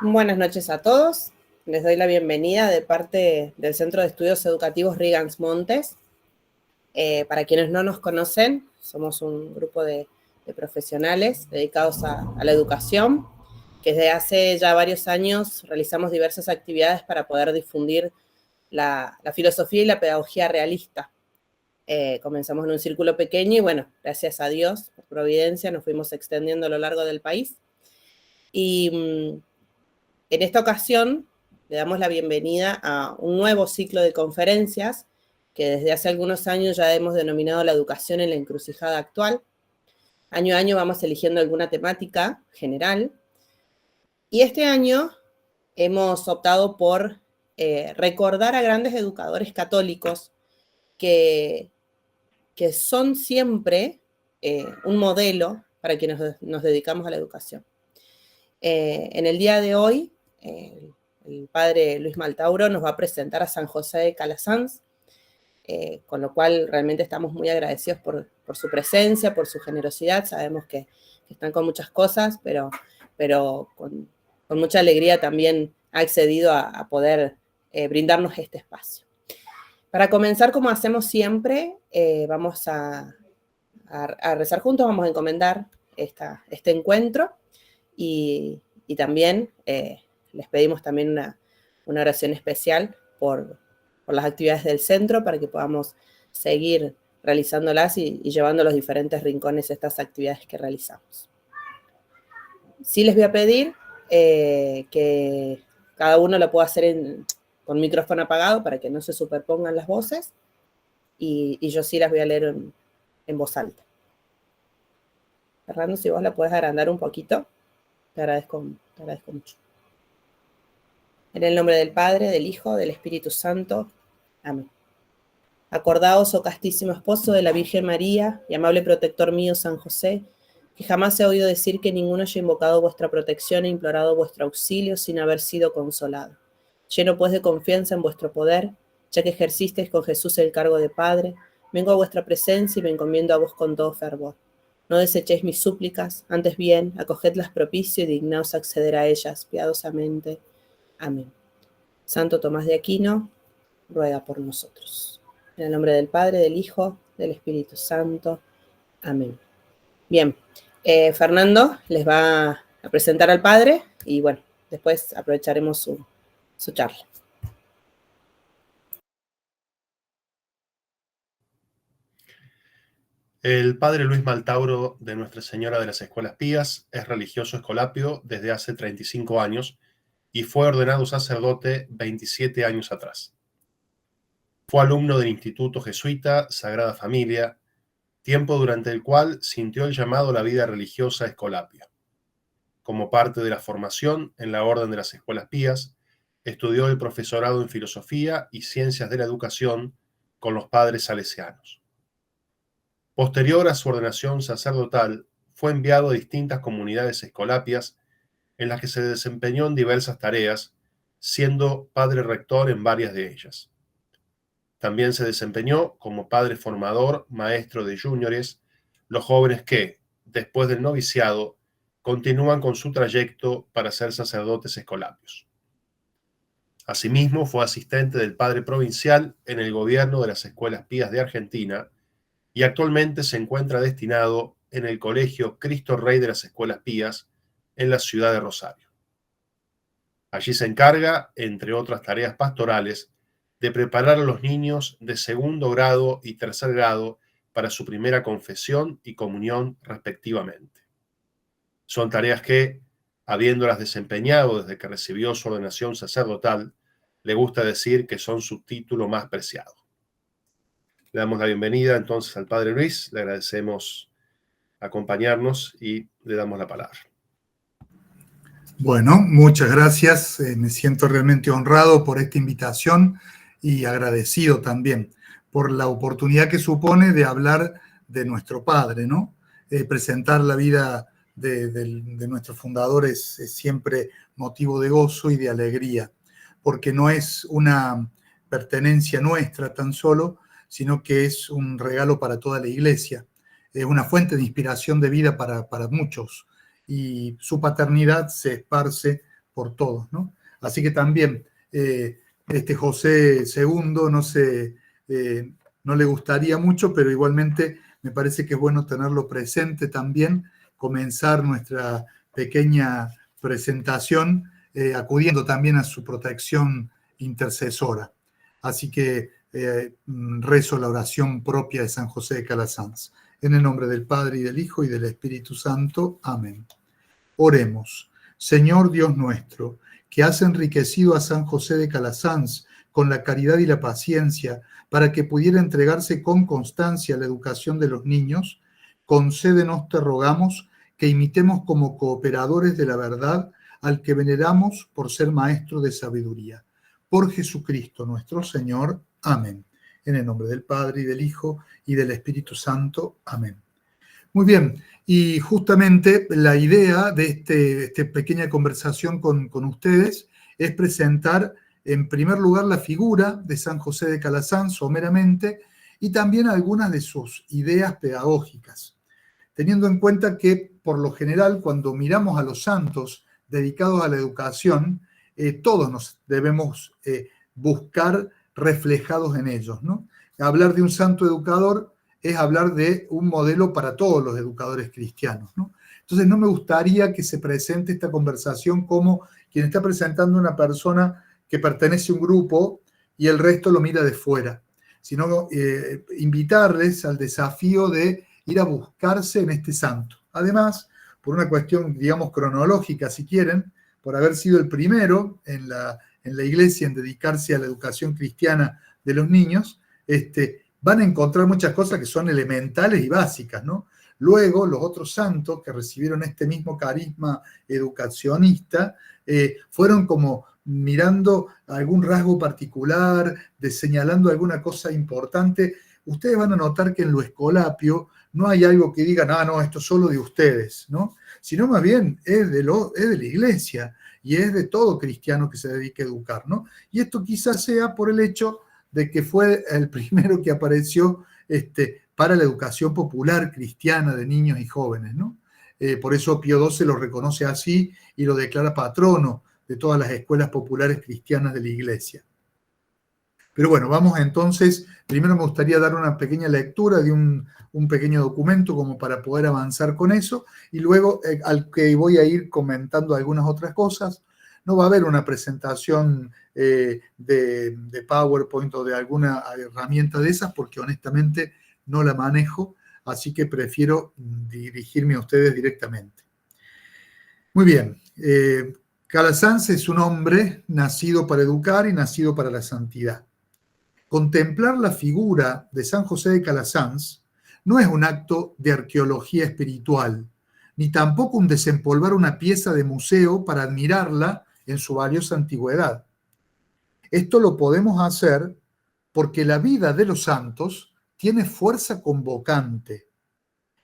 Buenas noches a todos. Les doy la bienvenida de parte del Centro de Estudios Educativos Rigans Montes. Para quienes no nos conocen, somos un grupo de profesionales dedicados a la educación, que desde hace ya varios años realizamos diversas actividades para poder difundir la filosofía y la pedagogía realista. Comenzamos en un círculo pequeño y bueno, gracias a Dios, por providencia, nos fuimos extendiendo a lo largo del país. Y en esta ocasión le damos la bienvenida a un nuevo ciclo de conferencias que desde hace algunos años ya hemos denominado la educación en la encrucijada actual. Año a año vamos eligiendo alguna temática general y este año hemos optado por recordar a grandes educadores católicos que son siempre un modelo para quienes nos dedicamos a la educación. En el día de hoy, el padre Luis Maltauro nos va a presentar a San José de Calasanz, con lo cual realmente estamos muy agradecidos por su presencia, por su generosidad. Sabemos que están con muchas cosas, pero con mucha alegría también ha accedido a poder brindarnos este espacio. Para comenzar, como hacemos siempre, vamos a rezar juntos, vamos a encomendar este encuentro. Y también les pedimos también una oración especial por las actividades del centro para que podamos seguir realizándolas y llevando a los diferentes rincones estas actividades que realizamos. Sí les voy a pedir que cada uno lo pueda hacer con micrófono apagado para que no se superpongan las voces y yo sí las voy a leer en voz alta. Fernando, si vos la puedes agrandar un poquito. Te agradezco mucho. En el nombre del Padre, del Hijo, del Espíritu Santo. Amén. Acordaos, oh castísimo esposo de la Virgen María y amable protector mío, San José, que jamás he oído decir que ninguno haya invocado vuestra protección e implorado vuestro auxilio sin haber sido consolado. Lleno pues de confianza en vuestro poder, ya que ejercisteis con Jesús el cargo de Padre, vengo a vuestra presencia y me encomiendo a vos con todo fervor. No desechéis mis súplicas, antes bien, acogedlas propicio y dignaos acceder a ellas piadosamente. Amén. Santo Tomás de Aquino, ruega por nosotros. En el nombre del Padre, del Hijo, del Espíritu Santo. Amén. Bien, Fernando les va a presentar al Padre y bueno, después aprovecharemos su charla. El padre Luis Maltauro de Nuestra Señora de las Escuelas Pías es religioso escolapio desde hace 35 años y fue ordenado sacerdote 27 años atrás. Fue alumno del Instituto Jesuita Sagrada Familia, tiempo durante el cual sintió el llamado a la vida religiosa escolapio. Como parte de la formación en la Orden de las Escuelas Pías, estudió el profesorado en Filosofía y Ciencias de la Educación con los padres salesianos. Posterior a su ordenación sacerdotal, fue enviado a distintas comunidades escolapias en las que se desempeñó en diversas tareas, siendo padre rector en varias de ellas. También se desempeñó como padre formador, maestro de juniores, los jóvenes que, después del noviciado, continúan con su trayecto para ser sacerdotes escolapios. Asimismo, fue asistente del padre provincial en el gobierno de las Escuelas Pías de Argentina, y actualmente se encuentra destinado en el Colegio Cristo Rey de las Escuelas Pías en la ciudad de Rosario. Allí se encarga, entre otras tareas pastorales, de preparar a los niños de segundo grado y tercer grado para su primera confesión y comunión respectivamente. Son tareas que, habiéndolas desempeñado desde que recibió su ordenación sacerdotal, le gusta decir que son su título más preciado. Le damos la bienvenida entonces al Padre Luis, le agradecemos acompañarnos y le damos la palabra. Bueno, muchas gracias. Me siento realmente honrado por esta invitación y agradecido también por la oportunidad que supone de hablar de nuestro Padre, ¿no? Presentar la vida de nuestro fundador es siempre motivo de gozo y de alegría, porque no es una pertenencia nuestra tan solo, sino que es un regalo para toda la Iglesia. Es una fuente de inspiración de vida para muchos, y su paternidad se esparce por todos, ¿no? Así que también este José II no le gustaría mucho, pero igualmente me parece que es bueno tenerlo presente también, comenzar nuestra pequeña presentación acudiendo también a su protección intercesora. Así que rezo la oración propia de San José de Calasanz. En el nombre del Padre, y del Hijo, y del Espíritu Santo. Amén. Oremos. Señor Dios nuestro, que has enriquecido a San José de Calasanz con la caridad y la paciencia para que pudiera entregarse con constancia a la educación de los niños, concédenos, te rogamos, que imitemos como cooperadores de la verdad al que veneramos por ser maestro de sabiduría. Por Jesucristo nuestro Señor. Amén. En el nombre del Padre, y del Hijo, y del Espíritu Santo. Amén. Muy bien, y justamente la idea de esta pequeña conversación con ustedes es presentar en primer lugar la figura de San José de Calasanz someramente y también algunas de sus ideas pedagógicas, teniendo en cuenta que por lo general cuando miramos a los santos dedicados a la educación, todos nos debemos buscar reflejados en ellos, ¿no? Hablar de un santo educador es hablar de un modelo para todos los educadores cristianos, ¿no? Entonces no me gustaría que se presente esta conversación como quien está presentando una persona que pertenece a un grupo y el resto lo mira de fuera, sino invitarles al desafío de ir a buscarse en este santo. Además, por una cuestión, digamos, cronológica, si quieren, por haber sido el primero en la iglesia en dedicarse a la educación cristiana de los niños, van a encontrar muchas cosas que son elementales y básicas, ¿no? Luego, los otros santos que recibieron este mismo carisma educacionista fueron como mirando algún rasgo particular, señalando alguna cosa importante. Ustedes van a notar que en lo escolapio no hay algo que digan, no, esto es solo de ustedes, ¿no? Sino más bien es de la iglesia y es de todo cristiano que se dedique a educar, ¿no? Y esto quizás sea por el hecho de que fue el primero que apareció para la educación popular cristiana de niños y jóvenes, ¿no? Por eso Pío XII lo reconoce así y lo declara patrono de todas las escuelas populares cristianas de la iglesia. Pero bueno, vamos entonces, primero me gustaría dar una pequeña lectura de un pequeño documento como para poder avanzar con eso, y luego al que voy a ir comentando algunas otras cosas. No va a haber una presentación de PowerPoint o de alguna herramienta de esas, porque honestamente no la manejo, así que prefiero dirigirme a ustedes directamente. Muy bien. Calasanz es un hombre nacido para educar y nacido para la santidad. Contemplar la figura de San José de Calasanz no es un acto de arqueología espiritual, ni tampoco un desempolvar una pieza de museo para admirarla en su valiosa antigüedad. Esto lo podemos hacer porque la vida de los santos tiene fuerza convocante.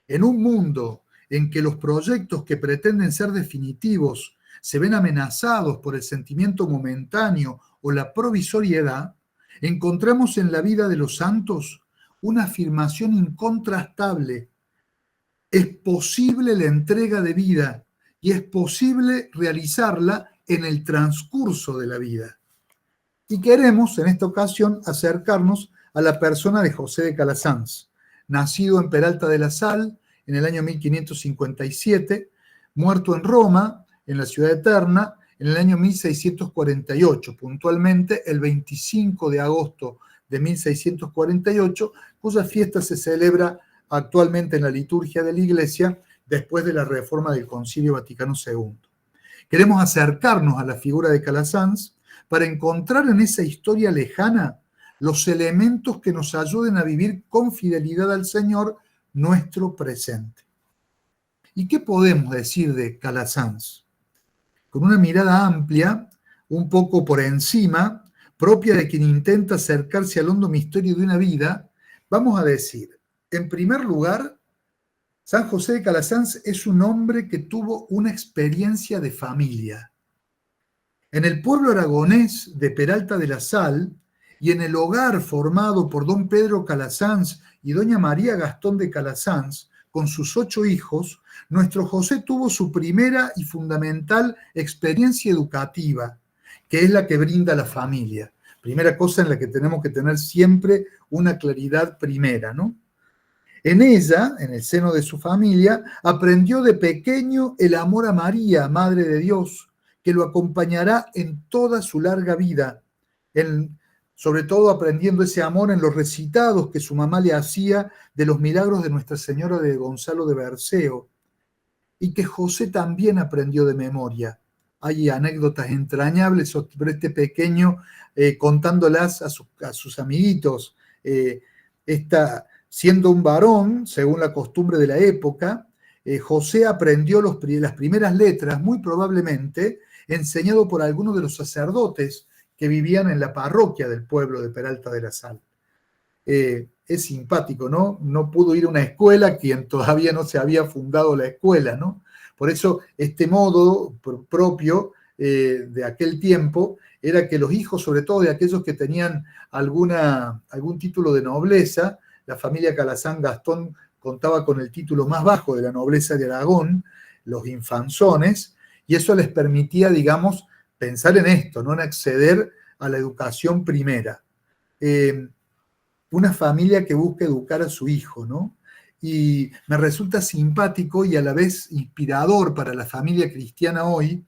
En un mundo en que los proyectos que pretenden ser definitivos se ven amenazados por el sentimiento momentáneo o la provisoriedad, encontramos en la vida de los santos una afirmación incontrastable. Es posible la entrega de vida y es posible realizarla en el transcurso de la vida. Y queremos, en esta ocasión, acercarnos a la persona de José de Calasanz, nacido en Peralta de la Sal en el año 1557, muerto en Roma, en la ciudad eterna, en el año 1648, puntualmente el 25 de agosto de 1648, cuya fiesta se celebra actualmente en la liturgia de la Iglesia después de la reforma del Concilio Vaticano II. Queremos acercarnos a la figura de Calasanz para encontrar en esa historia lejana los elementos que nos ayuden a vivir con fidelidad al Señor nuestro presente. ¿Y qué podemos decir de Calasanz? Con una mirada amplia, un poco por encima, propia de quien intenta acercarse al hondo misterio de una vida, vamos a decir, en primer lugar, San José de Calasanz es un hombre que tuvo una experiencia de familia. En el pueblo aragonés de Peralta de la Sal y en el hogar formado por don Pedro Calasanz y doña María Gastón de Calasanz, con sus 8 hijos, nuestro José tuvo su primera y fundamental experiencia educativa, que es la que brinda la familia. Primera cosa en la que tenemos que tener siempre una claridad primera, ¿no? En ella, en el seno de su familia, aprendió de pequeño el amor a María, Madre de Dios, que lo acompañará en toda su larga vida, sobre todo aprendiendo ese amor en los recitados que su mamá le hacía de los milagros de Nuestra Señora de Gonzalo de Berceo, y que José también aprendió de memoria. Hay anécdotas entrañables sobre este pequeño contándolas a sus amiguitos. Siendo un varón, según la costumbre de la época, José aprendió las primeras letras, muy probablemente enseñado por algunos de los sacerdotes que vivían en la parroquia del pueblo de Peralta de la Sal. Es simpático, ¿no? No pudo ir a una escuela quien todavía no se había fundado la escuela, ¿no? Por eso este modo propio de aquel tiempo era que los hijos, sobre todo de aquellos que tenían algún título de nobleza, la familia Calazán Gastón contaba con el título más bajo de la nobleza de Aragón, los infanzones, y eso les permitía, digamos, pensar en esto, no en acceder a la educación primera. Una familia que busca educar a su hijo, ¿no? Y me resulta simpático y a la vez inspirador para la familia cristiana hoy,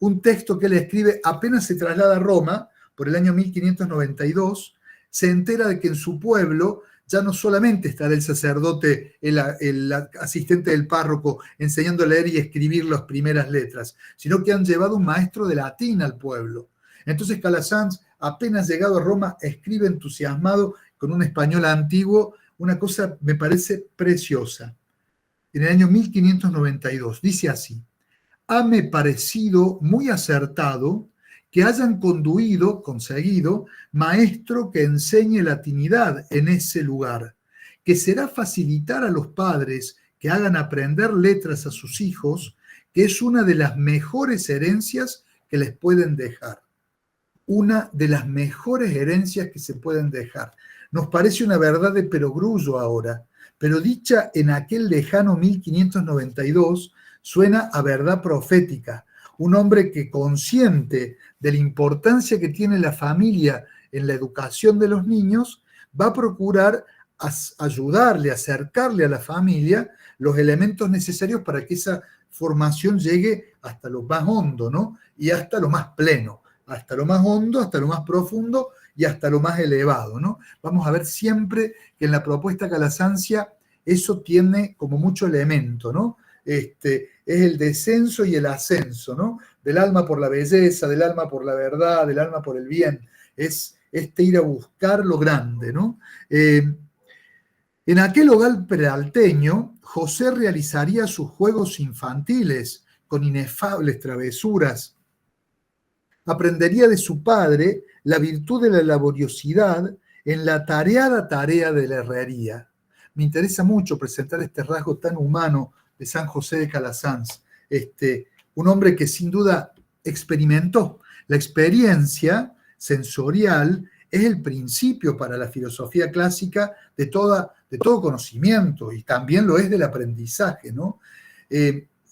un texto que él escribe apenas se traslada a Roma, por el año 1592, se entera de que en su pueblo ya no solamente estará el sacerdote, el asistente del párroco, enseñando a leer y escribir las primeras letras, sino que han llevado un maestro de latín al pueblo. Entonces Calasanz, apenas llegado a Roma, escribe entusiasmado con un español antiguo, una cosa me parece preciosa. En el año 1592, dice así: hame parecido muy acertado que hayan conseguido maestro que enseñe latinidad en ese lugar, que será facilitar a los padres que hagan aprender letras a sus hijos, que es una de las mejores herencias que les pueden dejar. Una de las mejores herencias que se pueden dejar. Nos parece una verdad de perogrullo ahora, pero dicha en aquel lejano 1592 suena a verdad profética. Un hombre que, consciente de la importancia que tiene la familia en la educación de los niños, va a procurar ayudarle, acercarle a la familia los elementos necesarios para que esa formación llegue hasta lo más hondo, ¿no? Y hasta lo más pleno, hasta lo más hondo, hasta lo más profundo y hasta lo más elevado, ¿no? Vamos a ver siempre que en la propuesta Calasancia eso tiene como mucho elemento, ¿no? Es el descenso y el ascenso, ¿no? Del alma por la belleza, del alma por la verdad, del alma por el bien. Es ir a buscar lo grande, ¿no? En aquel hogar peralteño, José realizaría sus juegos infantiles con inefables travesuras. Aprendería de su padre la virtud de la laboriosidad en la tareada tarea de la herrería. Me interesa mucho presentar este rasgo tan humano de San José de Calasanz, un hombre que sin duda experimentó. La experiencia sensorial es el principio para la filosofía clásica de todo conocimiento, y también lo es del aprendizaje, ¿no?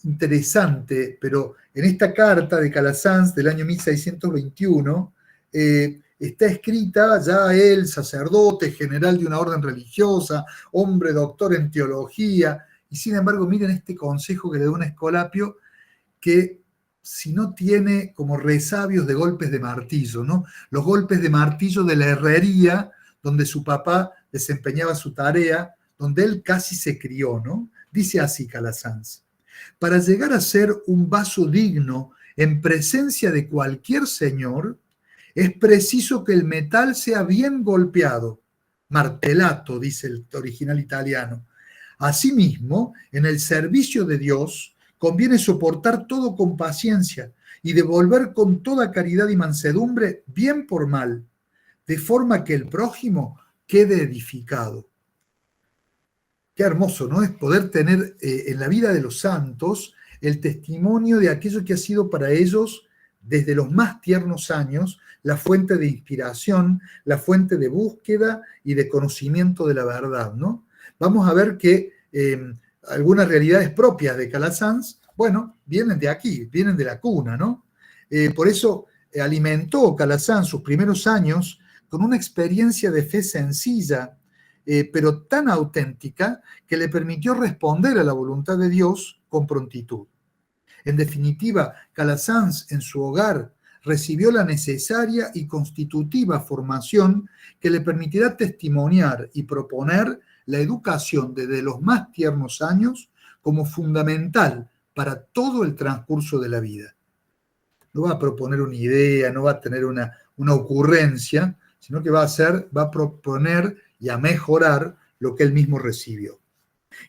Interesante, pero en esta carta de Calasanz del año 1621 está escrita ya él, sacerdote, general de una orden religiosa, hombre doctor en teología, y sin embargo miren este consejo que le da un Escolapio, que si no tiene como resabios de golpes de martillo, ¿no? Los golpes de martillo de la herrería, donde su papá desempeñaba su tarea, donde él casi se crió, ¿no? Dice así Calasanz: para llegar a ser un vaso digno en presencia de cualquier señor, es preciso que el metal sea bien golpeado, martellato, dice el original italiano. Asimismo, en el servicio de Dios conviene soportar todo con paciencia y devolver con toda caridad y mansedumbre bien por mal, de forma que el prójimo quede edificado. Qué hermoso, ¿no? Es poder tener en la vida de los santos el testimonio de aquello que ha sido para ellos, desde los más tiernos años, la fuente de inspiración, la fuente de búsqueda y de conocimiento de la verdad, ¿no? Vamos a ver que algunas realidades propias de Calasanz, bueno, vienen de aquí, vienen de la cuna, ¿no? Por eso alimentó Calasanz sus primeros años con una experiencia de fe sencilla, pero tan auténtica que le permitió responder a la voluntad de Dios con prontitud. En definitiva, Calasanz en su hogar recibió la necesaria y constitutiva formación que le permitirá testimoniar y proponer la educación desde los más tiernos años como fundamental para todo el transcurso de la vida. No va a proponer una idea, no va a tener una ocurrencia, sino que va a proponer y a mejorar lo que él mismo recibió.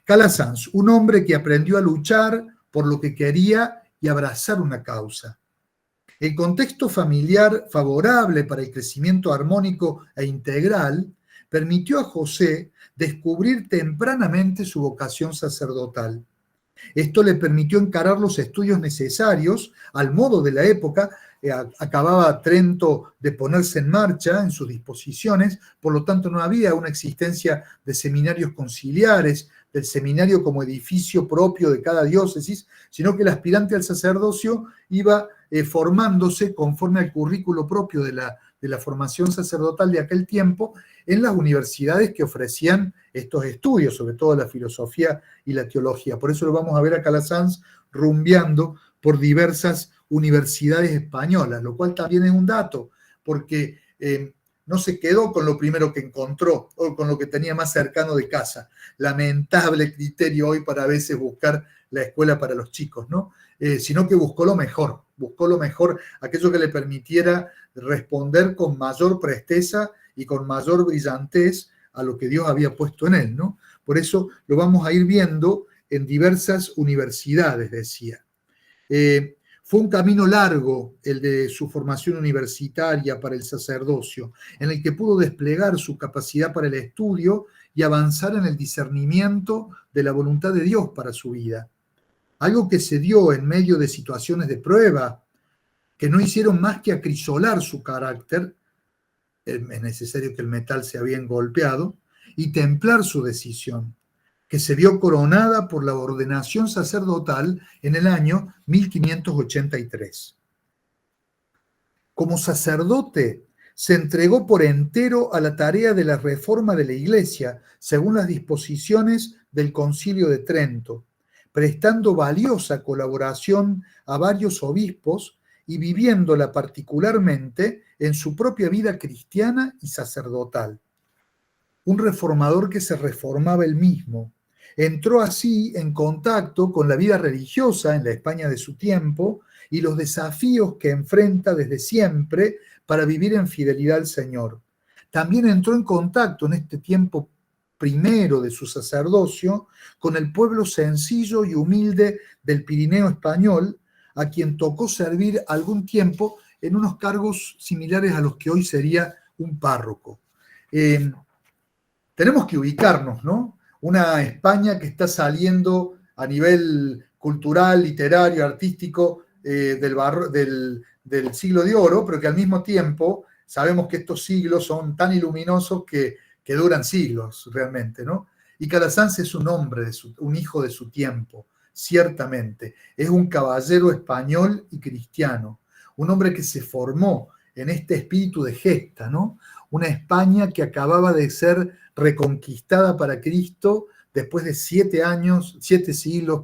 Calasanz, un hombre que aprendió a luchar por lo que quería y abrazar una causa. El contexto familiar favorable para el crecimiento armónico e integral permitió a José descubrir tempranamente su vocación sacerdotal. Esto le permitió encarar los estudios necesarios al modo de la época. Acababa Trento de ponerse en marcha en sus disposiciones, por lo tanto no había una existencia de seminarios conciliares, del seminario como edificio propio de cada diócesis, sino que el aspirante al sacerdocio iba formándose conforme al currículo propio de la formación sacerdotal de aquel tiempo en las universidades que ofrecían estos estudios, sobre todo la filosofía y la teología. Por eso lo vamos a ver a Calasanz rumbeando por diversas universidades españolas, lo cual también es un dato, porque no se quedó con lo primero que encontró o con lo que tenía más cercano de casa. Lamentable criterio hoy para a veces buscar la escuela para los chicos, ¿no? Sino que buscó lo mejor, aquello que le permitiera responder con mayor presteza y con mayor brillantez a lo que Dios había puesto en él, ¿no? Por eso lo vamos a ir viendo en diversas universidades, decía. Fue un camino largo el de su formación universitaria para el sacerdocio, en el que pudo desplegar su capacidad para el estudio y avanzar en el discernimiento de la voluntad de Dios para su vida. Algo que se dio en medio de situaciones de prueba, que no hicieron más que acrisolar su carácter. Es necesario que el metal sea bien golpeado, y templar su decisión, que se vio coronada por la ordenación sacerdotal en el año 1583. Como sacerdote, se entregó por entero a la tarea de la reforma de la Iglesia, según las disposiciones del Concilio de Trento, prestando valiosa colaboración a varios obispos y viviéndola particularmente en su propia vida cristiana y sacerdotal. Un reformador que se reformaba él mismo. Entró así en contacto con la vida religiosa en la España de su tiempo y los desafíos que enfrenta desde siempre para vivir en fidelidad al Señor. También entró en contacto en este tiempo primero de su sacerdocio con el pueblo sencillo y humilde del Pirineo español, a quien tocó servir algún tiempo en unos cargos similares a los que hoy sería un párroco. Tenemos que ubicarnos, ¿no? Una España que está saliendo a nivel cultural, literario, artístico del siglo de oro, pero que al mismo tiempo sabemos que estos siglos son tan iluminosos que duran siglos realmente, ¿no? Y Calasanz es un hombre, un hijo de su tiempo, ciertamente. Es un caballero español y cristiano, un hombre que se formó en este espíritu de gesta, ¿no? Una España que acababa de ser reconquistada para Cristo después de 7 siglos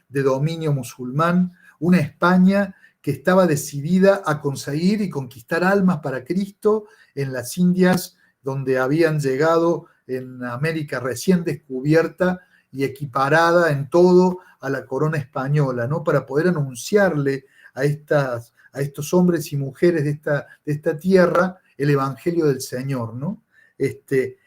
de dominio musulmán, una España que estaba decidida a conseguir y conquistar almas para Cristo en las Indias, donde habían llegado en América recién descubierta y equiparada en todo a la corona española, ¿no? Para poder anunciarle a estos hombres y mujeres de esta tierra el Evangelio del Señor, ¿no? Este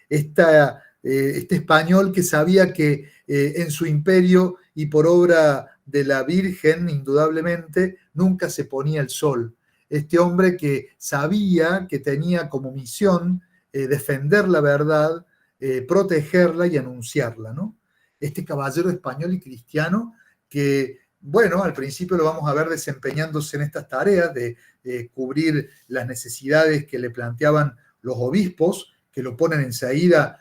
español que sabía que en su imperio y por obra de la Virgen, indudablemente, nunca se ponía el sol. Este hombre que sabía que tenía como misión defender la verdad, protegerla y anunciarla, ¿no? Este caballero español y cristiano que, bueno, al principio lo vamos a ver desempeñándose en estas tareas de cubrir las necesidades que le planteaban los obispos, que lo ponen enseguida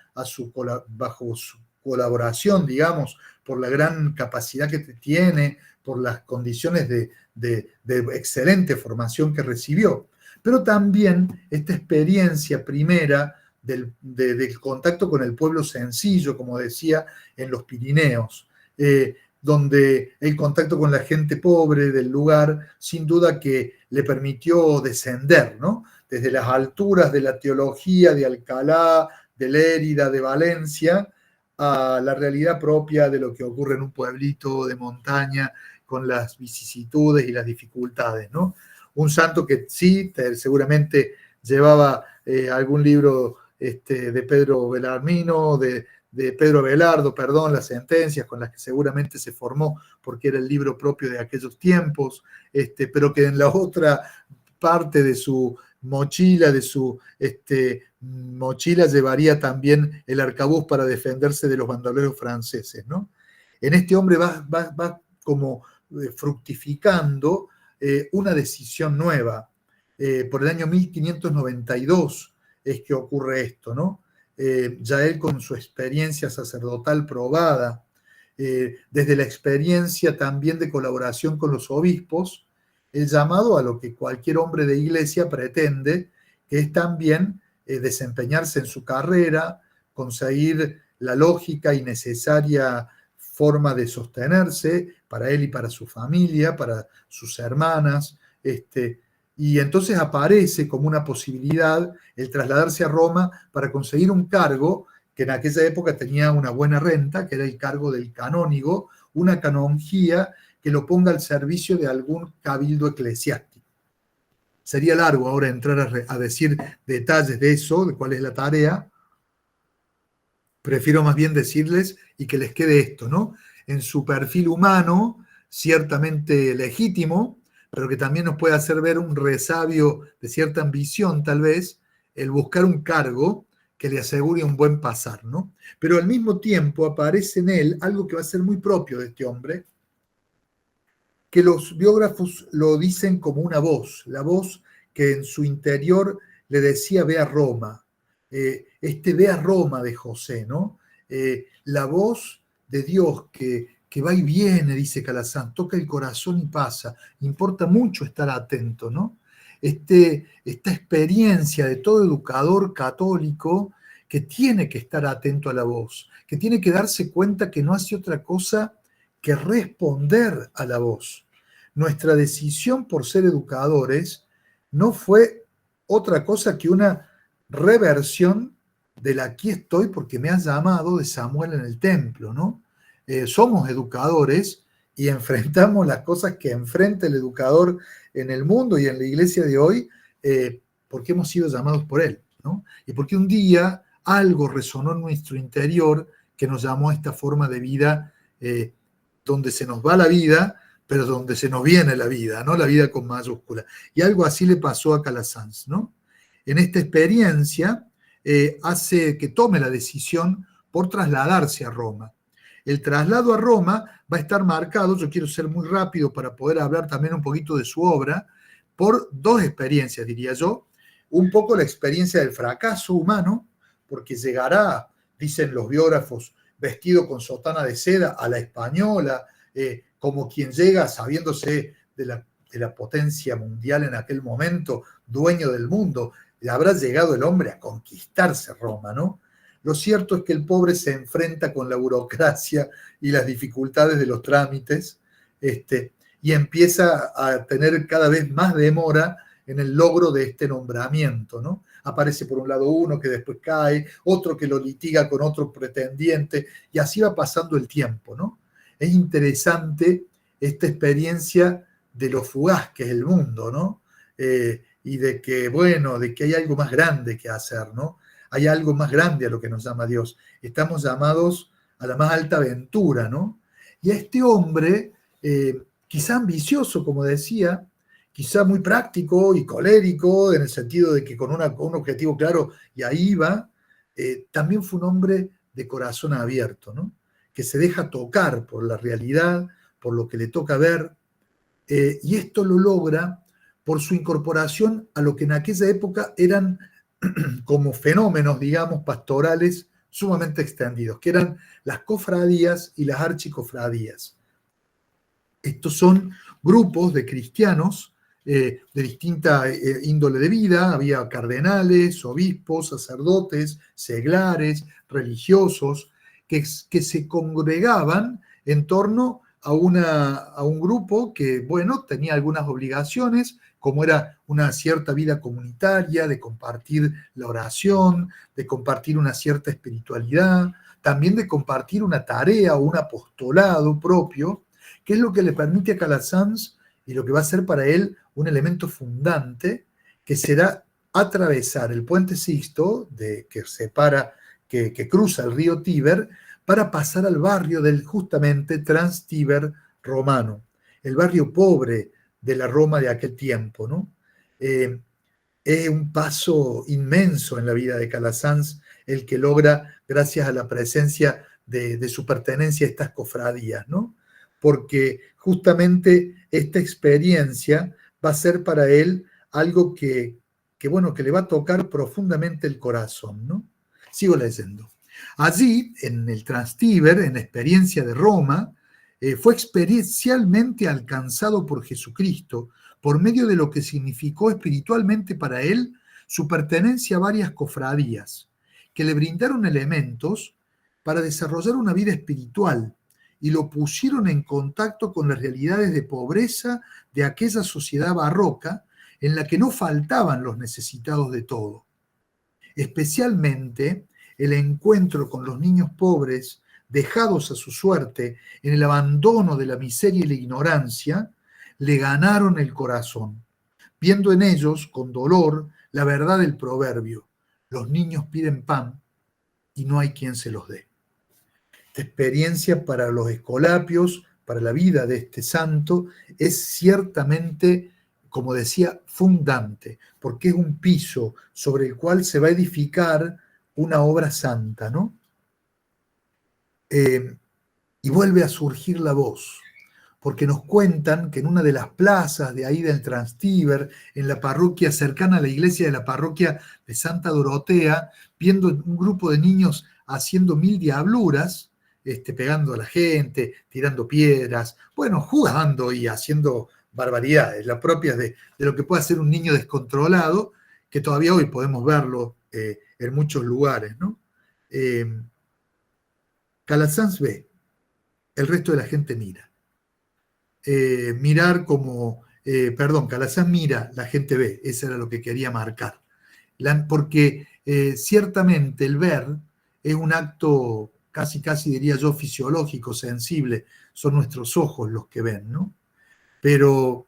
bajo su colaboración, digamos, por la gran capacidad que tiene, por las condiciones de excelente formación que recibió, pero también esta experiencia primera del contacto con el pueblo sencillo, como decía, en los Pirineos, donde el contacto con la gente pobre del lugar, sin duda que le permitió descender, ¿no? Desde las alturas de la teología de Alcalá, de Lérida, de Valencia, a la realidad propia de lo que ocurre en un pueblito de montaña, con las vicisitudes y las dificultades, ¿no? Un santo que sí, seguramente llevaba algún libro de Pedro Belarmino, de Pedro Abelardo, perdón, las sentencias con las que seguramente se formó, porque era el libro propio de aquellos tiempos, pero que en la otra parte de su mochila, llevaría también el arcabuz para defenderse de los bandoleros franceses, ¿no? En este hombre va como fructificando una decisión nueva. Por el año 1592 es que ocurre esto, ¿no? Ya él con su experiencia sacerdotal probada, desde la experiencia también de colaboración con los obispos, el llamado a lo que cualquier hombre de iglesia pretende, que es también desempeñarse en su carrera, conseguir la lógica y necesaria forma de sostenerse para él y para su familia, para sus hermanas, y entonces aparece como una posibilidad el trasladarse a Roma para conseguir un cargo que en aquella época tenía una buena renta, que era el cargo del canónigo, una canonjía que lo ponga al servicio de algún cabildo eclesiástico. Sería largo ahora entrar a decir detalles de eso, de cuál es la tarea. Prefiero más bien decirles y que les quede esto, ¿no? En su perfil humano, ciertamente legítimo, pero que también nos puede hacer ver un resabio de cierta ambición, tal vez, el buscar un cargo que le asegure un buen pasar, ¿no? Pero al mismo tiempo aparece en él algo que va a ser muy propio de este hombre, que los biógrafos lo dicen como una voz, la voz que en su interior le decía ve a Roma, ve a Roma de José, ¿no? La voz de Dios que va y viene, dice Calasanz, toca el corazón y pasa. Importa mucho estar atento, ¿no? Esta experiencia de todo educador católico que tiene que estar atento a la voz, que tiene que darse cuenta que no hace otra cosa que responder a la voz. Nuestra decisión por ser educadores no fue otra cosa que una reversión del aquí estoy porque me has llamado de Samuel en el templo, ¿no? Somos educadores y enfrentamos las cosas que enfrenta el educador en el mundo y en la iglesia de hoy porque hemos sido llamados por él, ¿no? Y porque un día algo resonó en nuestro interior que nos llamó a esta forma de vida donde se nos va la vida, pero donde se nos viene la vida, ¿no? La vida con mayúscula. Y algo así le pasó a Calasanz, ¿no? En esta experiencia hace que tome la decisión por trasladarse a Roma. El traslado a Roma va a estar marcado, yo quiero ser muy rápido para poder hablar también un poquito de su obra, por dos experiencias, diría yo. Un poco la experiencia del fracaso humano, porque llegará, dicen los biógrafos, vestido con sotana de seda a la española, como quien llega sabiéndose de la potencia mundial en aquel momento, dueño del mundo. Habrá llegado el hombre a conquistarse Roma, ¿no? Lo cierto es que el pobre se enfrenta con la burocracia y las dificultades de los trámites, y empieza a tener cada vez más demora en el logro de este nombramiento, ¿no? Aparece por un lado uno que después cae, otro que lo litiga con otro pretendiente, y así va pasando el tiempo, ¿no? Es interesante esta experiencia de lo fugaz que es el mundo, ¿no? Y de que, bueno, de que hay algo más grande que hacer, ¿no? Hay algo más grande a lo que nos llama Dios. Estamos llamados a la más alta aventura, ¿no? Y a este hombre, quizá ambicioso, como decía, quizá muy práctico y colérico, en el sentido de que con un objetivo claro y ahí va, también fue un hombre de corazón abierto, ¿no? Que se deja tocar por la realidad, por lo que le toca ver, y esto lo logra por su incorporación a lo que en aquella época eran como fenómenos, digamos, pastorales sumamente extendidos, que eran las cofradías y las archicofradías. Estos son grupos de cristianos de distinta índole de vida. Había cardenales, obispos, sacerdotes, seglares, religiosos, que se congregaban en torno a un grupo que, bueno, tenía algunas obligaciones, como era una cierta vida comunitaria, de compartir la oración, de compartir una cierta espiritualidad, también de compartir una tarea o un apostolado propio, que es lo que le permite a Calasanz y lo que va a ser para él un elemento fundante, que será atravesar el puente Sixto, que cruza el río Tíber, para pasar al barrio del justamente Trans-Tíber romano, el barrio pobre de la Roma de aquel tiempo, ¿no? Es un paso inmenso en la vida de Calasanz el que logra gracias a la presencia de su pertenencia a estas cofradías, ¿no? Porque justamente esta experiencia va a ser para él algo que le va a tocar profundamente el corazón, ¿no? Sigo leyendo. Allí, en el Trans-Tíber, en la experiencia de Roma, fue experiencialmente alcanzado por Jesucristo por medio de lo que significó espiritualmente para él su pertenencia a varias cofradías, que le brindaron elementos para desarrollar una vida espiritual y lo pusieron en contacto con las realidades de pobreza de aquella sociedad barroca en la que no faltaban los necesitados de todo. Especialmente el encuentro con los niños pobres, dejados a su suerte en el abandono de la miseria y la ignorancia, le ganaron el corazón, viendo en ellos con dolor la verdad del proverbio: los niños piden pan y no hay quien se los dé. Esta experiencia para los escolapios, para la vida de este santo, es ciertamente, como decía, fundante, porque es un piso sobre el cual se va a edificar una obra santa, ¿no? Y vuelve a surgir la voz, porque nos cuentan que en una de las plazas de ahí del Trans-Tíber, en la parroquia cercana a la iglesia de la parroquia de Santa Dorotea, viendo un grupo de niños haciendo mil diabluras, pegando a la gente, tirando piedras, bueno, jugando y haciendo barbaridades, las propias de lo que puede hacer un niño descontrolado, que todavía hoy podemos verlo en muchos lugares, ¿no? Calasanz ve, el resto de la gente mira. Calasanz mira, la gente ve, eso era lo que quería marcar. Porque ciertamente el ver es un acto casi diría yo fisiológico, sensible, son nuestros ojos los que ven, ¿no? Pero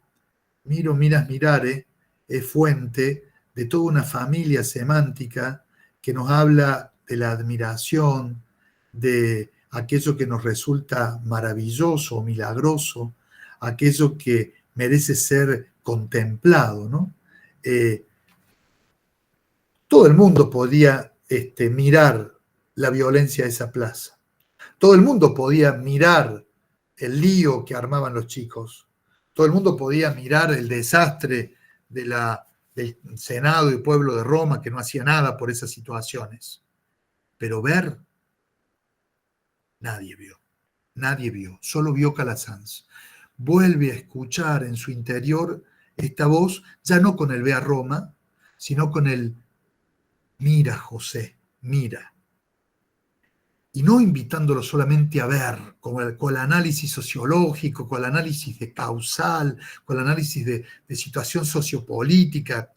mirare es fuente de toda una familia semántica que nos habla de la admiración, de aquello que nos resulta maravilloso o milagroso, aquello que merece ser contemplado, ¿no? Todo el mundo podía mirar la violencia de esa plaza. Todo el mundo podía mirar el lío que armaban los chicos. Todo el mundo podía mirar el desastre del Senado y pueblo de Roma, que no hacía nada por esas situaciones. Pero ver, nadie vio, solo vio Calasanz. Vuelve a escuchar en su interior esta voz, ya no con el ve a Roma, sino con el mira, José, mira. Y no invitándolo solamente a ver, con el análisis sociológico, con el análisis de causal, con el análisis de situación sociopolítica,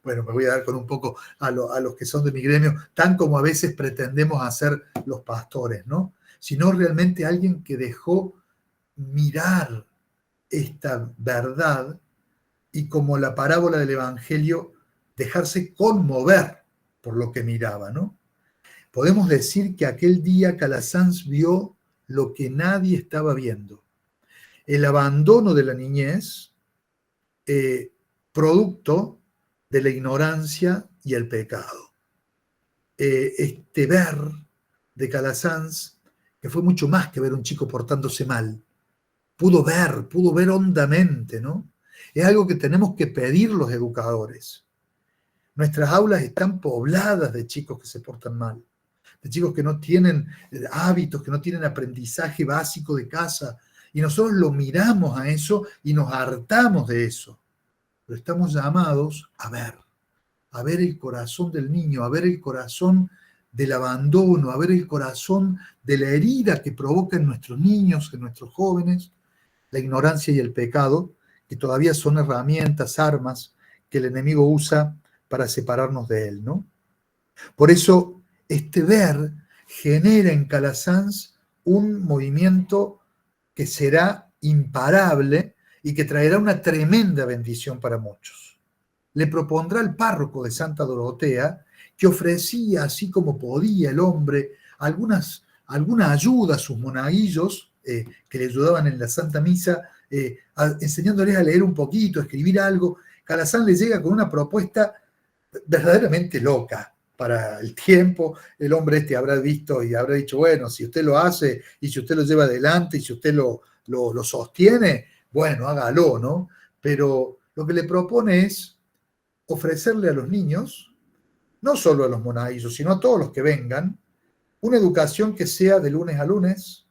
bueno, me voy a dar con un poco a los que son de mi gremio, tan como a veces pretendemos hacer los pastores, ¿no? Sino realmente alguien que dejó mirar esta verdad y, como la parábola del Evangelio, dejarse conmover por lo que miraba, ¿no? Podemos decir que aquel día Calasanz vio lo que nadie estaba viendo: el abandono de la niñez, producto de la ignorancia y el pecado. Este ver de Calasanz, que fue mucho más que ver un chico portándose mal, pudo ver hondamente, ¿no? Es algo que tenemos que pedir los educadores. Nuestras aulas están pobladas de chicos que se portan mal. de chicos que no tienen hábitos, que no tienen aprendizaje básico de casa. Y nosotros lo miramos a eso y nos hartamos de eso. Pero estamos llamados a ver el corazón del niño, a ver el corazón del abandono, a ver el corazón de la herida que provoca en nuestros niños, en nuestros jóvenes, la ignorancia y el pecado, que todavía son herramientas, armas que el enemigo usa para separarnos de él, ¿no? Por eso, este ver genera en Calasanz un movimiento que será imparable y que traerá una tremenda bendición para muchos. Le propondrá al párroco de Santa Dorotea, que ofrecía, así como podía el hombre, alguna ayuda a sus monaguillos que le ayudaban en la Santa Misa, enseñándoles a leer un poquito, a escribir algo. Calasanz le llega con una propuesta verdaderamente loca para el tiempo. El hombre habrá visto y habrá dicho, bueno, si usted lo hace y si usted lo lleva adelante y si usted lo sostiene, bueno, hágalo, ¿no? Pero lo que le propone es ofrecerle a los niños, no solo a los monaguillos, sino a todos los que vengan, una educación que sea de lunes a lunes,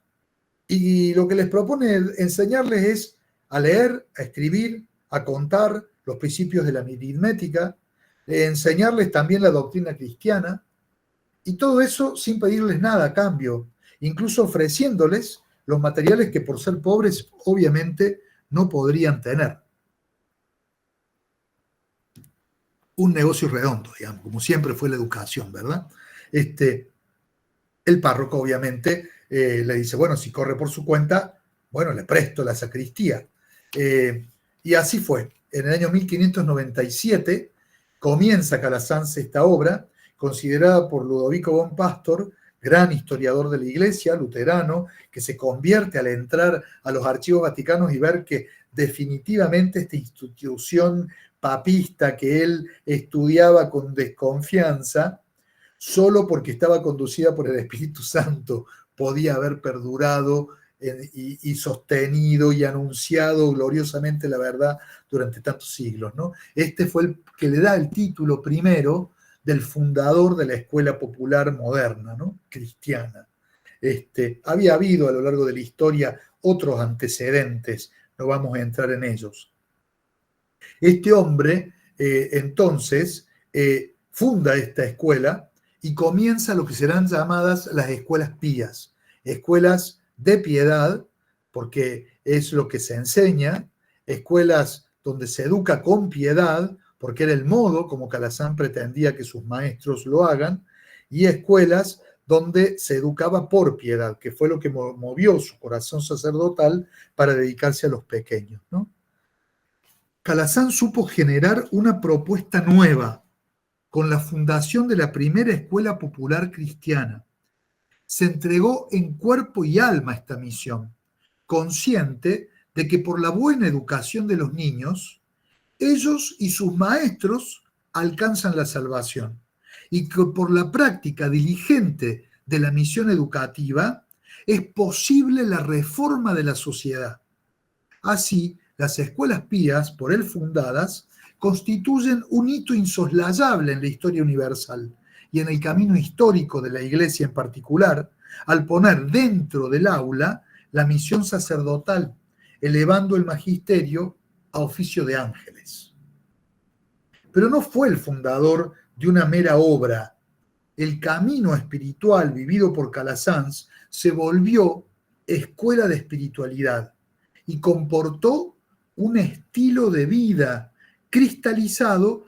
y lo que les propone enseñarles es a leer, a escribir, a contar los principios de la aritmética, enseñarles también la doctrina cristiana, y todo eso sin pedirles nada a cambio, incluso ofreciéndoles los materiales que por ser pobres obviamente no podrían tener. Un negocio redondo, digamos, como siempre fue la educación, ¿verdad? El párroco obviamente le dice, bueno, si corre por su cuenta, bueno, le presto la sacristía. Y así fue. En el año 1597 comienza Calasanz esta obra, considerada por Ludovico von Pastor, gran historiador de la Iglesia, luterano, que se convierte al entrar a los archivos vaticanos y ver que definitivamente esta institución papista que él estudiaba con desconfianza, solo porque estaba conducida por el Espíritu Santo, podía haber perdurado y sostenido y anunciado gloriosamente la verdad durante tantos siglos, ¿no? Este fue el que le da el título primero del fundador de la escuela popular moderna, ¿no? Cristiana. Había habido a lo largo de la historia otros antecedentes, no vamos a entrar en ellos. Este hombre, entonces, funda esta escuela y comienza lo que serán llamadas las escuelas pías, escuelas de piedad, porque es lo que se enseña, escuelas donde se educa con piedad, porque era el modo como Calasanz pretendía que sus maestros lo hagan, y escuelas donde se educaba por piedad, que fue lo que movió su corazón sacerdotal para dedicarse a los pequeños, ¿no? Calasanz supo generar una propuesta nueva con la fundación de la primera escuela popular cristiana. Se entregó en cuerpo y alma a esta misión, consciente de que por la buena educación de los niños, ellos y sus maestros alcanzan la salvación, y que por la práctica diligente de la misión educativa es posible la reforma de la sociedad. Así, las escuelas pías, por él fundadas, constituyen un hito insoslayable en la historia universal y en el camino histórico de la Iglesia en particular, al poner dentro del aula la misión sacerdotal, elevando el magisterio a oficio de ángeles. Pero no fue el fundador de una mera obra. El camino espiritual vivido por Calasanz se volvió escuela de espiritualidad y comportó un estilo de vida cristalizado,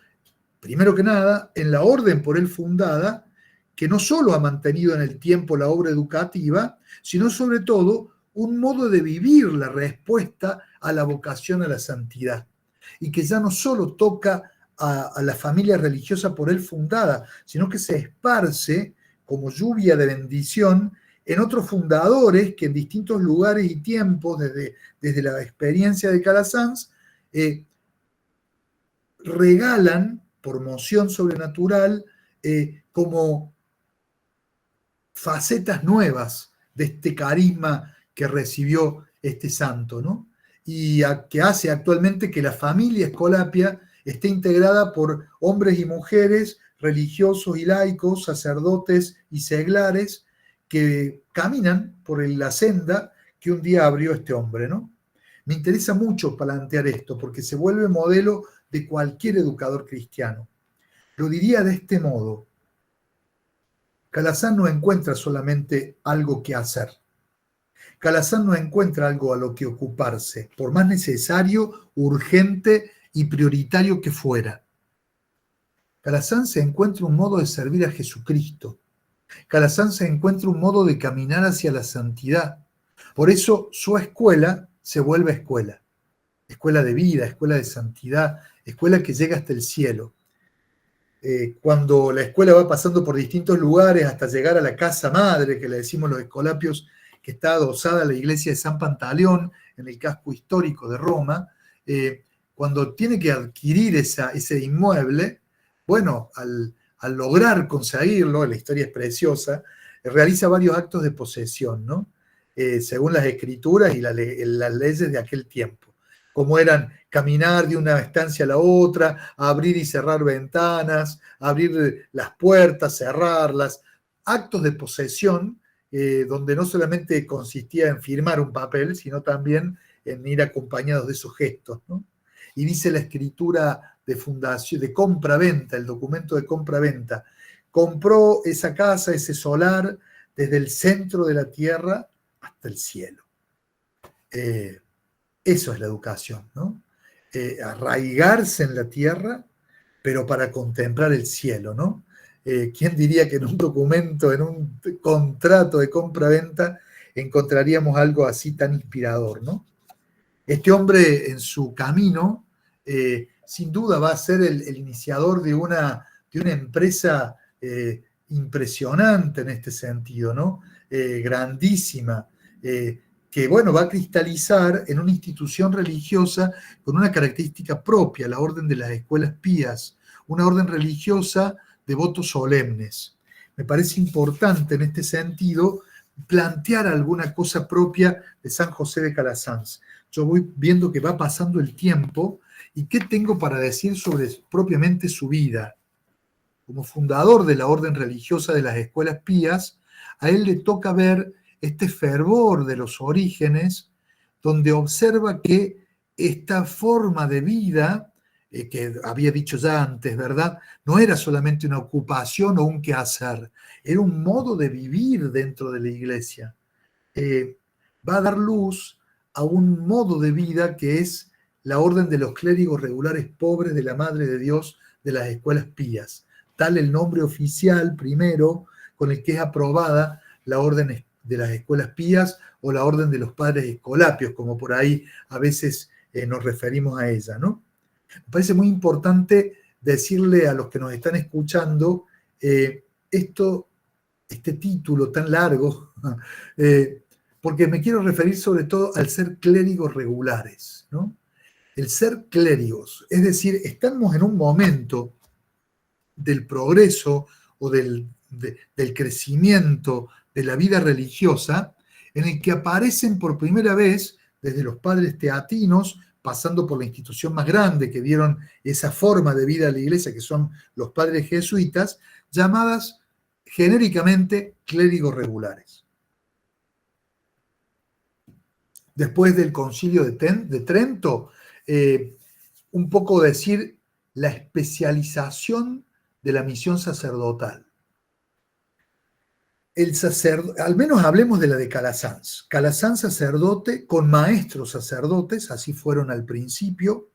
primero que nada, en la orden por él fundada, que no solo ha mantenido en el tiempo la obra educativa, sino sobre todo un modo de vivir la respuesta a la vocación a la santidad, y que ya no solo toca a la familia religiosa por él fundada, sino que se esparce como lluvia de bendición en otros fundadores que en distintos lugares y tiempos, desde la experiencia de Calasanz, regalan por moción sobrenatural como facetas nuevas de este carisma que recibió este santo, ¿no? Y que hace actualmente que la familia Escolapia esté integrada por hombres y mujeres religiosos y laicos, sacerdotes y seglares que caminan por la senda que un día abrió este hombre, ¿no? Me interesa mucho plantear esto porque se vuelve modelo de cualquier educador cristiano. Lo diría de este modo: Calasanz no encuentra solamente algo que hacer. Calasanz no encuentra algo a lo que ocuparse, por más necesario, urgente y prioritario que fuera. Calasanz se encuentra un modo de servir a Jesucristo. Calasanz se encuentra un modo de caminar hacia la santidad. Por eso su escuela se vuelve escuela. Escuela de vida, escuela de santidad, escuela que llega hasta el cielo. Cuando la escuela va pasando por distintos lugares hasta llegar a la casa madre, que le decimos los escolapios, que está adosada a la iglesia de San Pantaleón, en el casco histórico de Roma, cuando tiene que adquirir ese inmueble, bueno, al lograr conseguirlo, la historia es preciosa, realiza varios actos de posesión, ¿no? Según las escrituras y las leyes de aquel tiempo, como eran caminar de una estancia a la otra, abrir y cerrar ventanas, abrir las puertas, cerrarlas, actos de posesión, donde no solamente consistía en firmar un papel, sino también en ir acompañados de esos gestos, ¿no? Y dice la escritura de fundación, de compra-venta, el documento de compra-venta, compró esa casa, ese solar, desde el centro de la tierra hasta el cielo. Eso es la educación, ¿no? Arraigarse en la tierra, pero para contemplar el cielo, ¿no? ¿Quién diría que en un documento, en un contrato de compra-venta, encontraríamos algo así tan inspirador, ¿no? Este hombre en su camino, sin duda va a ser el iniciador de una empresa impresionante en este sentido, ¿no? Grandísima, que, bueno, va a cristalizar en una institución religiosa con una característica propia, la Orden de las Escuelas Pías, una orden religiosa de votos solemnes. Me parece importante en este sentido plantear alguna cosa propia de San José de Calasanz. Yo voy viendo que va pasando el tiempo y qué tengo para decir sobre propiamente su vida. Como fundador de la orden religiosa de las Escuelas Pías, a él le toca ver este fervor de los orígenes, donde observa que esta forma de vida, que había dicho ya antes, ¿verdad?, no era solamente una ocupación o un quehacer, era un modo de vivir dentro de la iglesia. Va a dar luz a un modo de vida que es la orden de los clérigos regulares pobres de la Madre de Dios de las Escuelas Pías, tal el nombre oficial primero con el que es aprobada la orden de las Escuelas Pías o la orden de los Padres Escolapios, como por ahí a veces nos referimos a ella, ¿no? Me parece muy importante decirle a los que nos están escuchando este título tan largo, porque me quiero referir sobre todo al ser clérigos regulares, ¿no? El ser clérigos, es decir, estamos en un momento del progreso o del crecimiento de la vida religiosa en el que aparecen por primera vez, desde los padres teatinos, pasando por la institución más grande que dieron esa forma de vida a la iglesia, que son los padres jesuitas, llamadas genéricamente clérigos regulares. Después del concilio de Trento, un poco decir la especialización de la misión sacerdotal. Al menos hablemos de la de Calasanz. Calasanz sacerdote con maestros sacerdotes, así fueron al principio,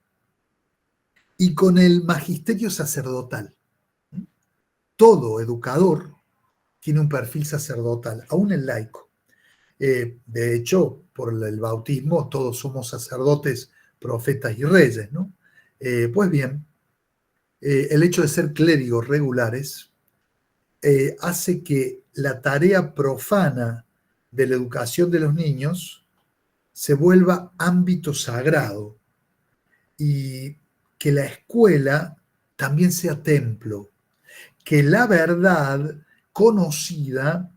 y con el magisterio sacerdotal. Todo educador tiene un perfil sacerdotal, aún el laico. De hecho, por el bautismo todos somos sacerdotes, profetas y reyes, ¿no? Pues bien, el hecho de ser clérigos regulares hace que la tarea profana de la educación de los niños se vuelva ámbito sagrado y que la escuela también sea templo, que la verdad conocida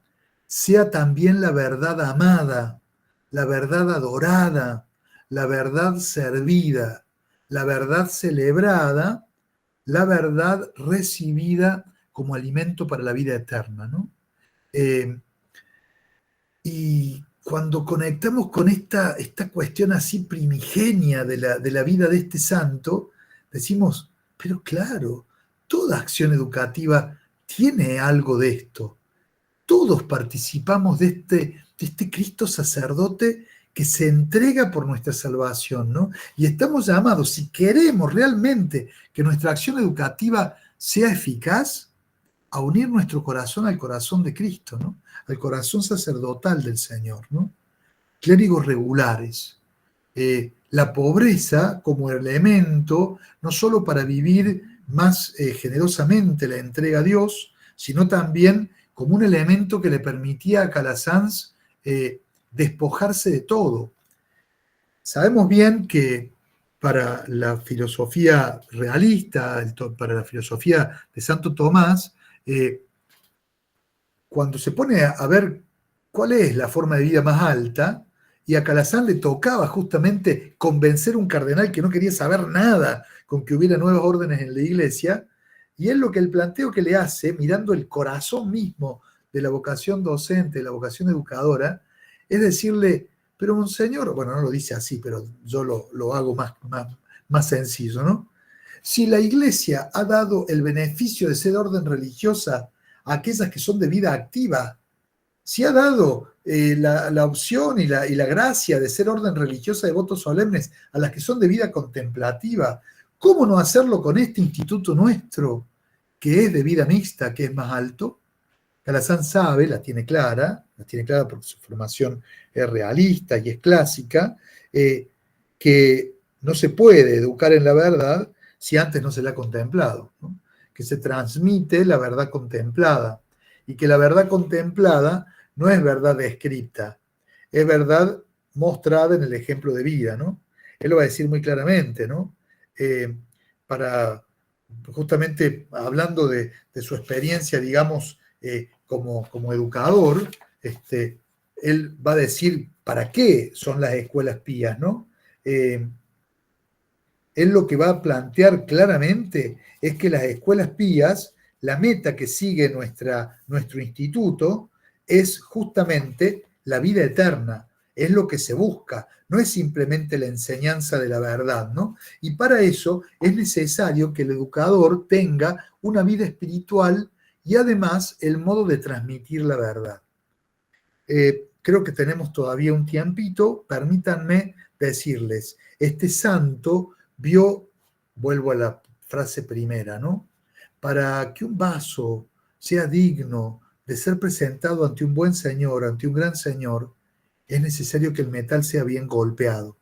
sea también la verdad amada, la verdad adorada, la verdad servida, la verdad celebrada, la verdad recibida como alimento para la vida eterna, ¿no? Y cuando conectamos con esta cuestión así primigenia de la vida de este santo, decimos, pero claro, toda acción educativa tiene algo de esto. Todos participamos de este Cristo sacerdote que se entrega por nuestra salvación, ¿no? Y estamos llamados, si queremos realmente que nuestra acción educativa sea eficaz, a unir nuestro corazón al corazón de Cristo, ¿no? Al corazón sacerdotal del Señor, ¿no? Clérigos regulares. La pobreza como elemento, no solo para vivir más generosamente la entrega a Dios, sino también como un elemento que le permitía a Calasanz despojarse de todo. Sabemos bien que para la filosofía realista, para la filosofía de Santo Tomás, cuando se pone a ver cuál es la forma de vida más alta, y a Calasanz le tocaba justamente convencer a un cardenal que no quería saber nada con que hubiera nuevas órdenes en la iglesia, y él el planteo que le hace, mirando el corazón mismo de la vocación docente, de la vocación educadora, es decirle, pero monseñor, bueno, no lo dice así, pero yo lo hago más sencillo, ¿no? Si la iglesia ha dado el beneficio de ser orden religiosa a aquellas que son de vida activa, si ha dado la opción y la gracia de ser orden religiosa de votos solemnes a las que son de vida contemplativa, ¿cómo no hacerlo con este instituto nuestro, que es de vida mixta, que es más alto? Calasanz sabe, la tiene clara porque su formación es realista y es clásica, que no se puede educar en la verdad si antes no se la ha contemplado, ¿no? Que se transmite la verdad contemplada, y que la verdad contemplada no es verdad descripta, es verdad mostrada en el ejemplo de vida, ¿no? Él lo va a decir muy claramente, ¿no? Justamente hablando de su experiencia, digamos, como educador, él va a decir para qué son las escuelas pías, ¿no? Él lo que va a plantear claramente es que las escuelas pías, la meta que sigue nuestro instituto, es justamente la vida eterna, es lo que se busca, no es simplemente la enseñanza de la verdad, ¿no? Y para eso es necesario que el educador tenga una vida espiritual y además el modo de transmitir la verdad. Creo que tenemos todavía un tiempito, permítanme decirles, este santo vio, vuelvo a la frase primera, ¿no? Para que un vaso sea digno de ser presentado ante un buen señor, ante un gran señor, es necesario que el metal sea bien golpeado.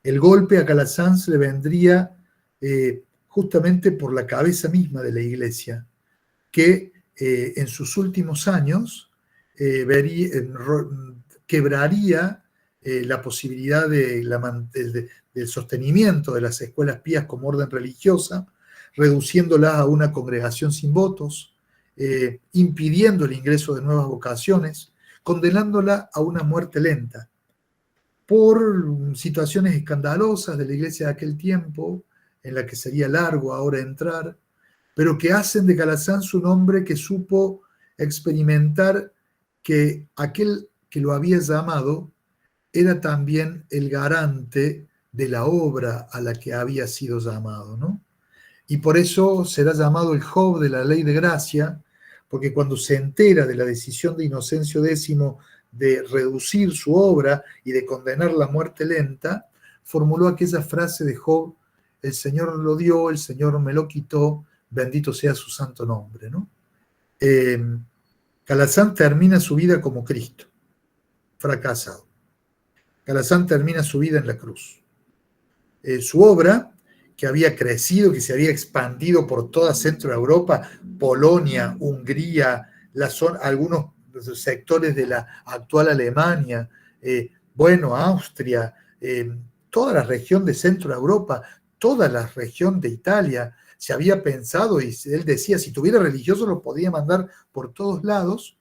El golpe a Calasanz le vendría justamente por la cabeza misma de la iglesia, que en sus últimos años quebraría la posibilidad del sostenimiento de las escuelas pías como orden religiosa, reduciéndolas a una congregación sin votos, impidiendo el ingreso de nuevas vocaciones, condenándola a una muerte lenta, por situaciones escandalosas de la iglesia de aquel tiempo, en la que sería largo ahora entrar, pero que hacen de Calasanz un hombre que supo experimentar que aquel que lo había llamado era también el garante de la obra a la que había sido llamado, ¿no? Y por eso será llamado el Job de la ley de gracia, porque cuando se entera de la decisión de Inocencio X de reducir su obra y de condenar la muerte lenta, formuló aquella frase de Job: el Señor lo dio, el Señor me lo quitó, bendito sea su santo nombre, ¿no? Calasanz termina su vida como Cristo, fracasado. Calasanz termina su vida en la cruz. Su obra, que había crecido, que se había expandido por toda Centro Europa, Polonia, Hungría, algunos sectores de la actual Alemania, Austria, toda la región de Centro Europa, toda la región de Italia. Se había pensado, y él decía, si tuviera religiosos lo podía mandar por todos lados,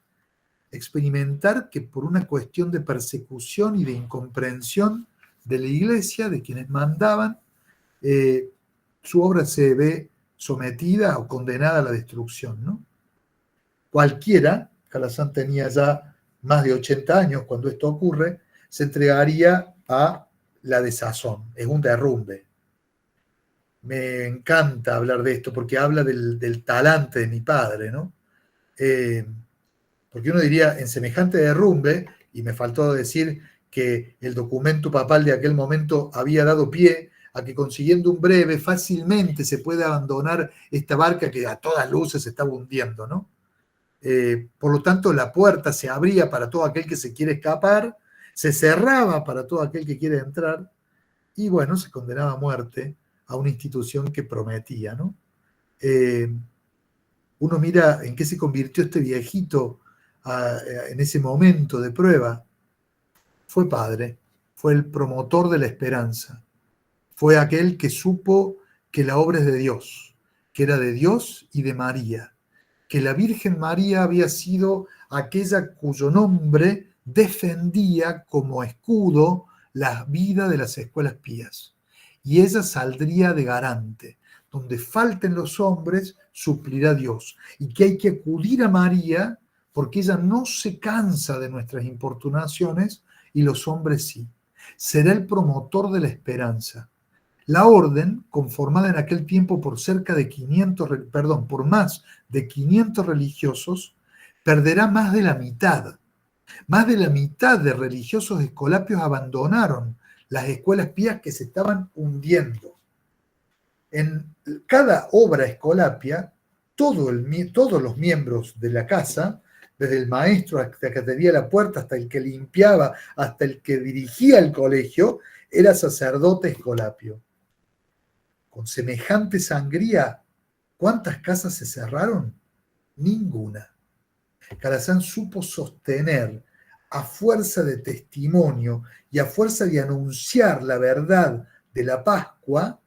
experimentar que por una cuestión de persecución y de incomprensión de la iglesia, de quienes mandaban, su obra se ve sometida o condenada a la destrucción, ¿no? Cualquiera, Calazán tenía ya más de 80 años cuando esto ocurre, se entregaría a la desazón, es un derrumbe. Me encanta hablar de esto porque habla del talante de mi padre, ¿no? Porque uno diría, en semejante derrumbe, y me faltó decir que el documento papal de aquel momento había dado pie a que consiguiendo un breve fácilmente se puede abandonar esta barca que a todas luces se estaba hundiendo, ¿no? Por lo tanto, la puerta se abría para todo aquel que se quiere escapar, se cerraba para todo aquel que quiere entrar, y bueno, se condenaba a muerte a una institución que prometía, ¿no? Uno mira en qué se convirtió este viejito en ese momento de prueba. Fue padre, fue el promotor de la esperanza, fue aquel que supo que la obra es de Dios, que era de Dios y de María, que la Virgen María había sido aquella cuyo nombre defendía como escudo la vida de las escuelas pías. Y ella saldría de garante. Donde falten los hombres, suplirá Dios. Y que hay que acudir a María porque ella no se cansa de nuestras importunaciones y los hombres sí. Será el promotor de la esperanza. La orden, conformada en aquel tiempo por por más de 500 religiosos, perderá más de la mitad. Más de la mitad de religiosos escolapios abandonaron las escuelas pías que se estaban hundiendo. En cada obra escolapia, todos los miembros de la casa, desde el maestro hasta el que atendía la puerta, hasta el que limpiaba, hasta el que dirigía el colegio, era sacerdote escolapio. Con semejante sangría, ¿cuántas casas se cerraron? Ninguna. Calazán supo sostener, a fuerza de testimonio y a fuerza de anunciar la verdad de la Pascua,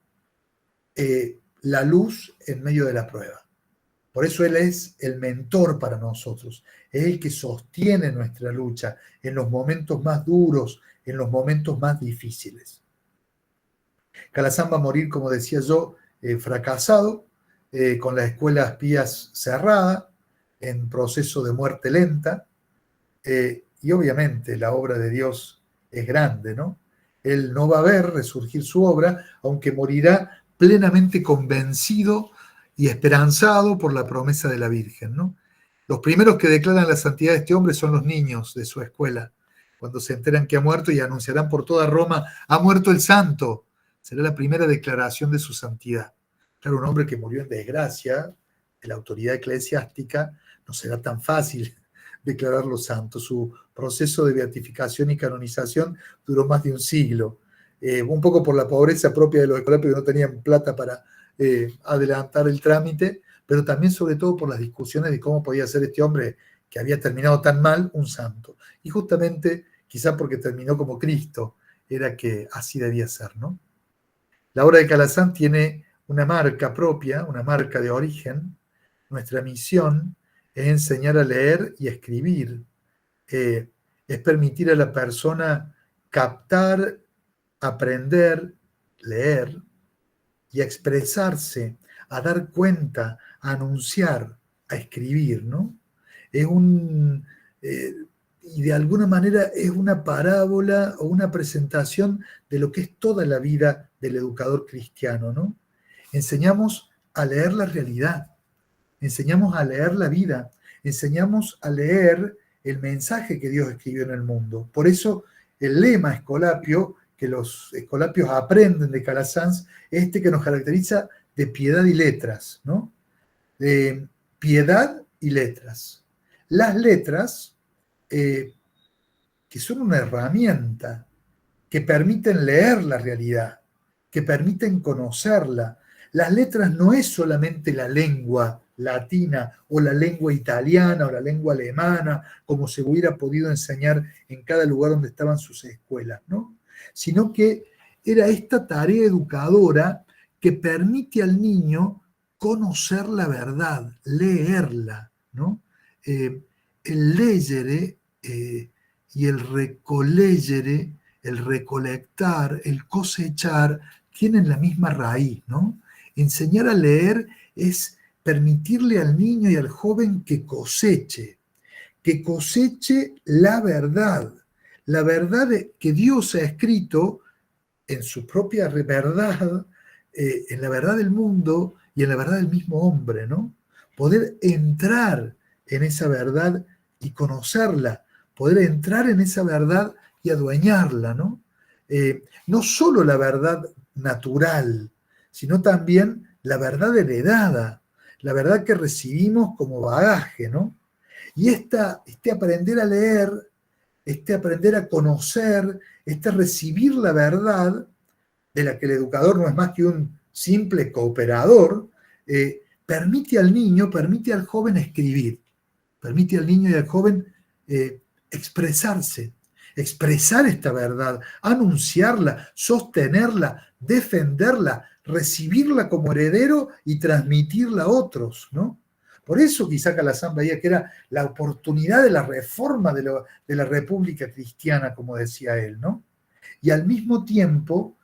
la luz en medio de la prueba. Por eso él es el mentor para nosotros, es el que sostiene nuestra lucha en los momentos más duros, en los momentos más difíciles. Calazán va a morir, como decía yo, fracasado, con las escuelas pías cerradas, en proceso de muerte lenta, y obviamente la obra de Dios es grande, ¿no? Él no va a ver resurgir su obra, aunque morirá plenamente convencido y esperanzado por la promesa de la Virgen, ¿no? Los primeros que declaran la santidad de este hombre son los niños de su escuela, cuando se enteran que ha muerto y anunciarán por toda Roma, ha muerto el santo. Será la primera declaración de su santidad. Claro, un hombre que murió en desgracia de la autoridad eclesiástica, no será tan fácil declararlo santo. Su proceso de beatificación y canonización duró más de un siglo. Un poco por la pobreza propia de los escolapios que no tenían plata para adelantar el trámite, pero también sobre todo por las discusiones de cómo podía ser este hombre que había terminado tan mal un santo. Y justamente, quizá porque terminó como Cristo, era que así debía ser, ¿no? La obra de Calazán tiene una marca propia, una marca de origen. Nuestra misión es enseñar a leer y a escribir. Es permitir a la persona captar, aprender, leer y a expresarse, a dar cuenta, a anunciar, a escribir, ¿no? Y de alguna manera es una parábola o una presentación de lo que es toda la vida del educador cristiano, ¿no? Enseñamos a leer la realidad, enseñamos a leer la vida, enseñamos a leer el mensaje que Dios escribió en el mundo. Por eso el lema escolapio, que los escolapios aprenden de Calazán, es este que nos caracteriza de piedad y letras, ¿no? De piedad y letras. Las letras, que son una herramienta, que permiten leer la realidad, que permiten conocerla. Las letras no es solamente la lengua latina o la lengua italiana o la lengua alemana, como se hubiera podido enseñar en cada lugar donde estaban sus escuelas, ¿no? Sino que era esta tarea educadora que permite al niño conocer la verdad, leerla, ¿no? El leggere y el recoleggere, el recolectar, el cosechar, tienen la misma raíz, ¿no? Enseñar a leer es permitirle al niño y al joven que coseche la verdad que Dios ha escrito en su propia verdad, en la verdad del mundo y en la verdad del mismo hombre, ¿no? Poder entrar en esa verdad y conocerla, poder entrar en esa verdad y adueñarla, ¿no? No solo la verdad natural, sino también la verdad heredada, la verdad que recibimos como bagaje, ¿no? Y este aprender a leer, este aprender a conocer, este recibir la verdad, de la que el educador no es más que un simple cooperador, permite al niño, permite al joven escribir, permite al niño y al joven expresarse, expresar esta verdad, anunciarla, sostenerla, defenderla, recibirla como heredero y transmitirla a otros, ¿no? Por eso quizá Calazán veía que era la oportunidad de la reforma de la República Cristiana, como decía él, ¿no? Y al mismo tiempo,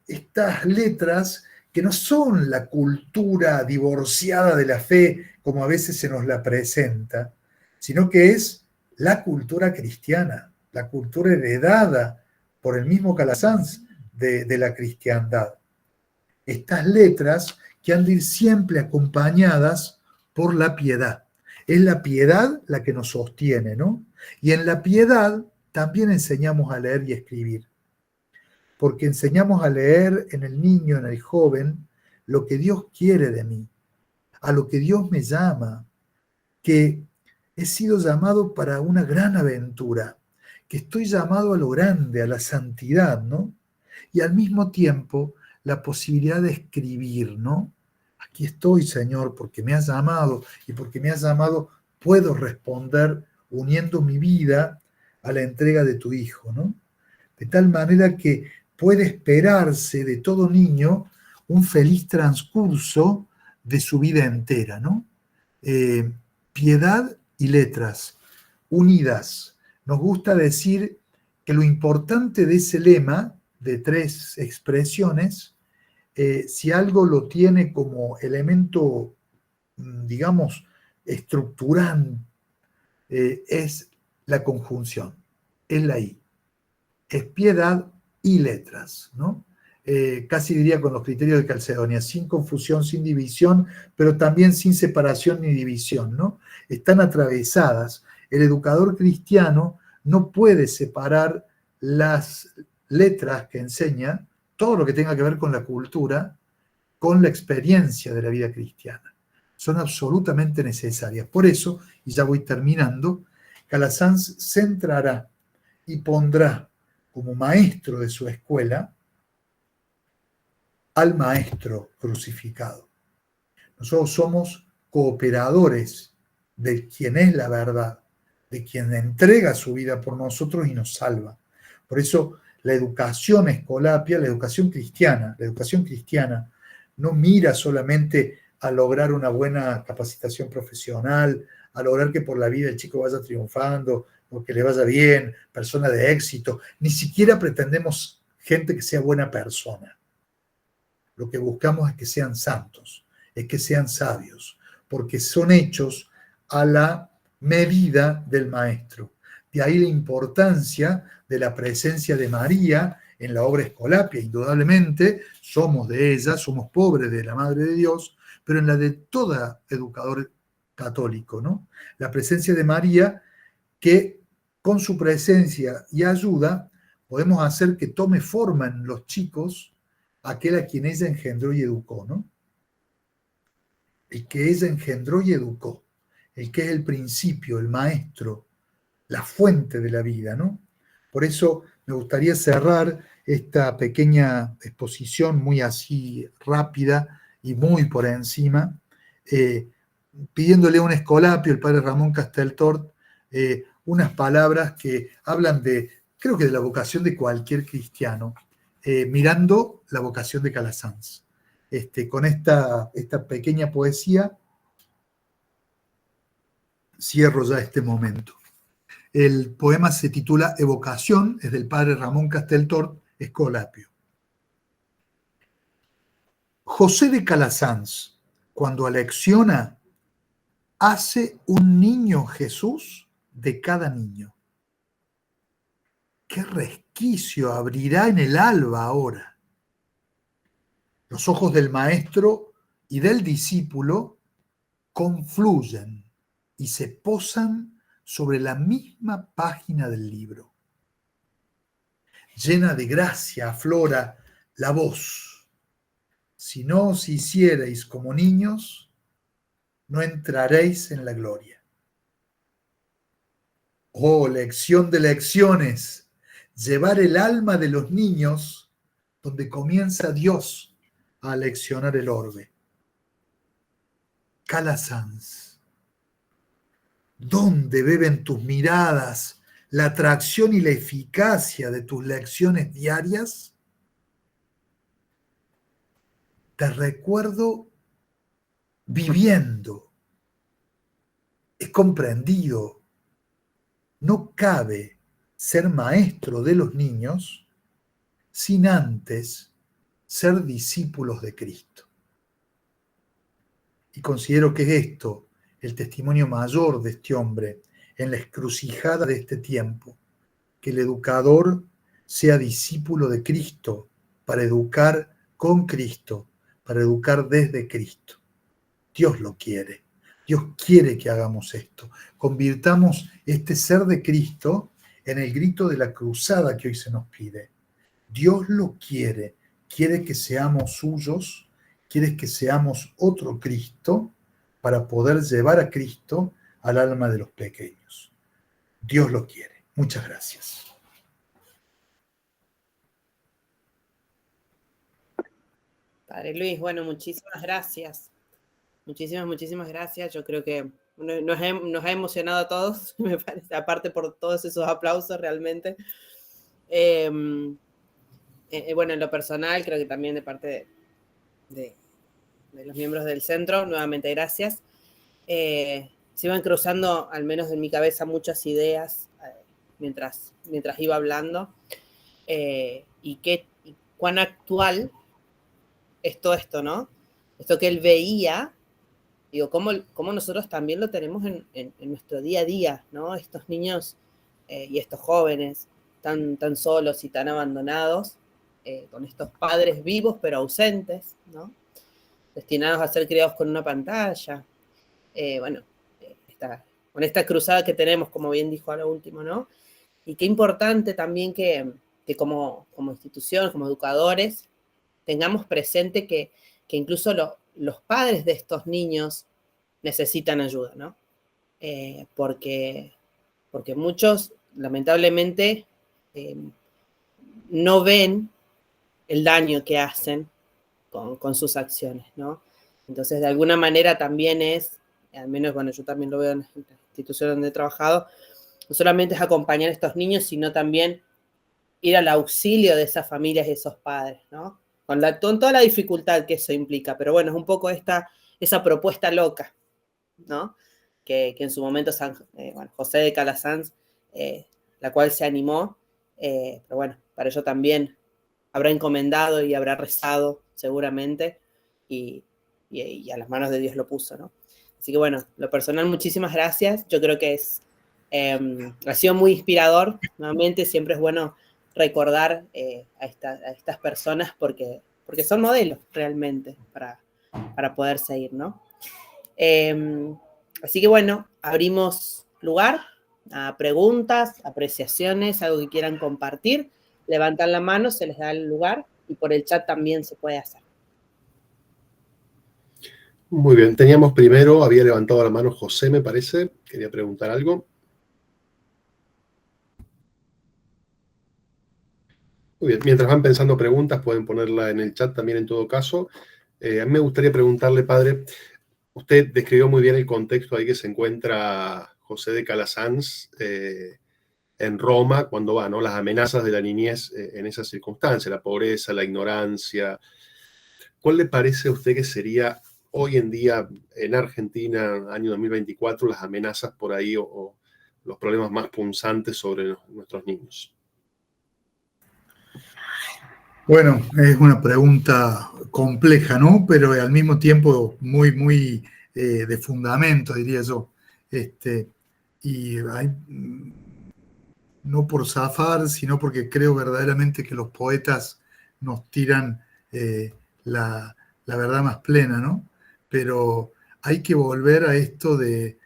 estas letras que no son la cultura divorciada de la fe, como a veces se nos la presenta, sino que es la cultura cristiana, la cultura heredada por el mismo Calasanz de la cristiandad. Estas letras que han de ir siempre acompañadas por la piedad. Es la piedad la que nos sostiene, ¿no? Y en la piedad también enseñamos a leer y escribir, porque enseñamos a leer en el niño, en el joven, lo que Dios quiere de mí, a lo que Dios me llama, que he sido llamado para una gran aventura, que estoy llamado a lo grande, a la santidad, ¿no? Y al mismo tiempo la posibilidad de escribir, ¿no? Aquí estoy, Señor, porque me has llamado, y porque me has llamado puedo responder uniendo mi vida a la entrega de tu Hijo, ¿no? De tal manera que puede esperarse de todo niño un feliz transcurso de su vida entera, ¿no? Piedad y letras unidas. Nos gusta decir que lo importante de ese lema, de 3 expresiones, si algo lo tiene como elemento, digamos, estructurante, es la conjunción, es la I. Es piedad y letras, ¿no? Casi diría con los criterios de Calcedonia, sin confusión, sin división, pero también sin separación ni división, ¿no? Están atravesadas. El educador cristiano no puede separar las letras que enseña, todo lo que tenga que ver con la cultura, con la experiencia de la vida cristiana. Son absolutamente necesarias. Por eso, y ya voy terminando, Calasanz centrará y pondrá como maestro de su escuela al maestro crucificado. Nosotros somos cooperadores de quien es la verdad, de quien entrega su vida por nosotros y nos salva. Por eso la educación escolapia, la educación cristiana no mira solamente a lograr una buena capacitación profesional, a lograr que por la vida el chico vaya triunfando, o que le vaya bien, persona de éxito. Ni siquiera pretendemos gente que sea buena persona. Lo que buscamos es que sean santos, es que sean sabios, porque son hechos a la medida del maestro. De ahí la importancia de la presencia de María en la obra Escolapia. Indudablemente somos de ella, somos pobres de la Madre de Dios, pero en la de todo educador católico, ¿no? La presencia de María, que con su presencia y ayuda podemos hacer que tome forma en los chicos aquel a quien ella engendró y educó, ¿no? El que ella engendró y educó, el que es el principio, el maestro, la fuente de la vida, ¿no? Por eso me gustaría cerrar esta pequeña exposición muy así rápida y muy por encima, pidiéndole a un escolapio, el padre Ramón Casteltort, unas palabras que hablan creo que de la vocación de cualquier cristiano, mirando la vocación de Calasanz. Con esta pequeña poesía cierro ya este momento. El poema se titula Evocación, es del padre Ramón Casteltort, escolapio. José de Calasanz, cuando alecciona, hace un niño Jesús de cada niño. ¿Qué resquicio abrirá en el alba ahora? Los ojos del maestro y del discípulo confluyen y se posan sobre la misma página del libro. Llena de gracia aflora la voz. Si no os hicierais como niños, no entraréis en la gloria. Oh, lección de lecciones, llevar el alma de los niños donde comienza Dios a aleccionar el orbe. Calasanz, ¿dónde beben tus miradas la atracción y la eficacia de tus lecciones diarias? Te recuerdo viviendo. He comprendido. No cabe ser maestro de los niños sin antes ser discípulos de Cristo. Y considero que es esto el testimonio mayor de este hombre en la encrucijada de este tiempo, que el educador sea discípulo de Cristo para educar con Cristo, para educar desde Cristo. Dios lo quiere. Dios quiere que hagamos esto. Convirtamos este ser de Cristo en el grito de la cruzada que hoy se nos pide. Dios lo quiere. Quiere que seamos suyos, quiere que seamos otro Cristo para poder llevar a Cristo al alma de los pequeños. Dios lo quiere. Muchas gracias. Padre Luis, bueno, muchísimas gracias. Muchísimas gracias. Yo creo que nos ha emocionado a todos, me parece, aparte por todos esos aplausos realmente. Bueno, en lo personal, creo que también de parte de los miembros del centro, nuevamente gracias. Se iban cruzando, al menos en mi cabeza, muchas ideas mientras iba hablando. Y cuán actual es todo esto, ¿no? Esto que él veía, digo, cómo nosotros también lo tenemos en nuestro día a día, ¿no? Estos niños y estos jóvenes tan solos y tan abandonados, con estos padres vivos pero ausentes, ¿no? Destinados a ser criados con una pantalla. Bueno, con esta cruzada que tenemos, como bien dijo a lo último, ¿no? Y qué importante también que como institución, como educadores, tengamos presente que incluso los padres de estos niños necesitan ayuda, ¿no? Porque muchos, lamentablemente, no ven el daño que hacen con sus acciones, ¿no? Entonces, de alguna manera también al menos, bueno, yo también lo veo en la institución donde he trabajado, no solamente es acompañar a estos niños, sino también ir al auxilio de esas familias y esos padres, ¿no? Con toda la dificultad que eso implica, pero bueno, es un poco esa propuesta loca, ¿no? Que en su momento José de Calasanz, la cual se animó, pero bueno, para ello también habrá encomendado y habrá rezado seguramente, y a las manos de Dios lo puso, ¿no? Así que bueno, lo personal, muchísimas gracias. Yo creo que ha sido muy inspirador. Nuevamente, siempre es bueno recordar a estas personas porque son modelos realmente para poder seguir, ¿no? Así que bueno, abrimos lugar a preguntas, apreciaciones, algo que quieran compartir. Levantan la mano, se les da el lugar y por el chat también se puede hacer. Muy bien, había levantado la mano José, me parece, quería preguntar algo. Muy bien, mientras van pensando preguntas, pueden ponerla en el chat también en todo caso. A mí me gustaría preguntarle, padre, usted describió muy bien el contexto ahí que se encuentra José de Calasanz en Roma cuando va, ¿no? Las amenazas de la niñez en esas circunstancias, la pobreza, la ignorancia. ¿Cuál le parece a usted que sería hoy en día en Argentina, año 2024, las amenazas por ahí o los problemas más punzantes sobre nuestros niños? Bueno, es una pregunta compleja, ¿no? Pero al mismo tiempo muy, muy de fundamento, diría yo. Y hay, no por zafar, sino porque creo verdaderamente que los poetas nos tiran la verdad más plena, ¿no? Pero hay que volver a esto de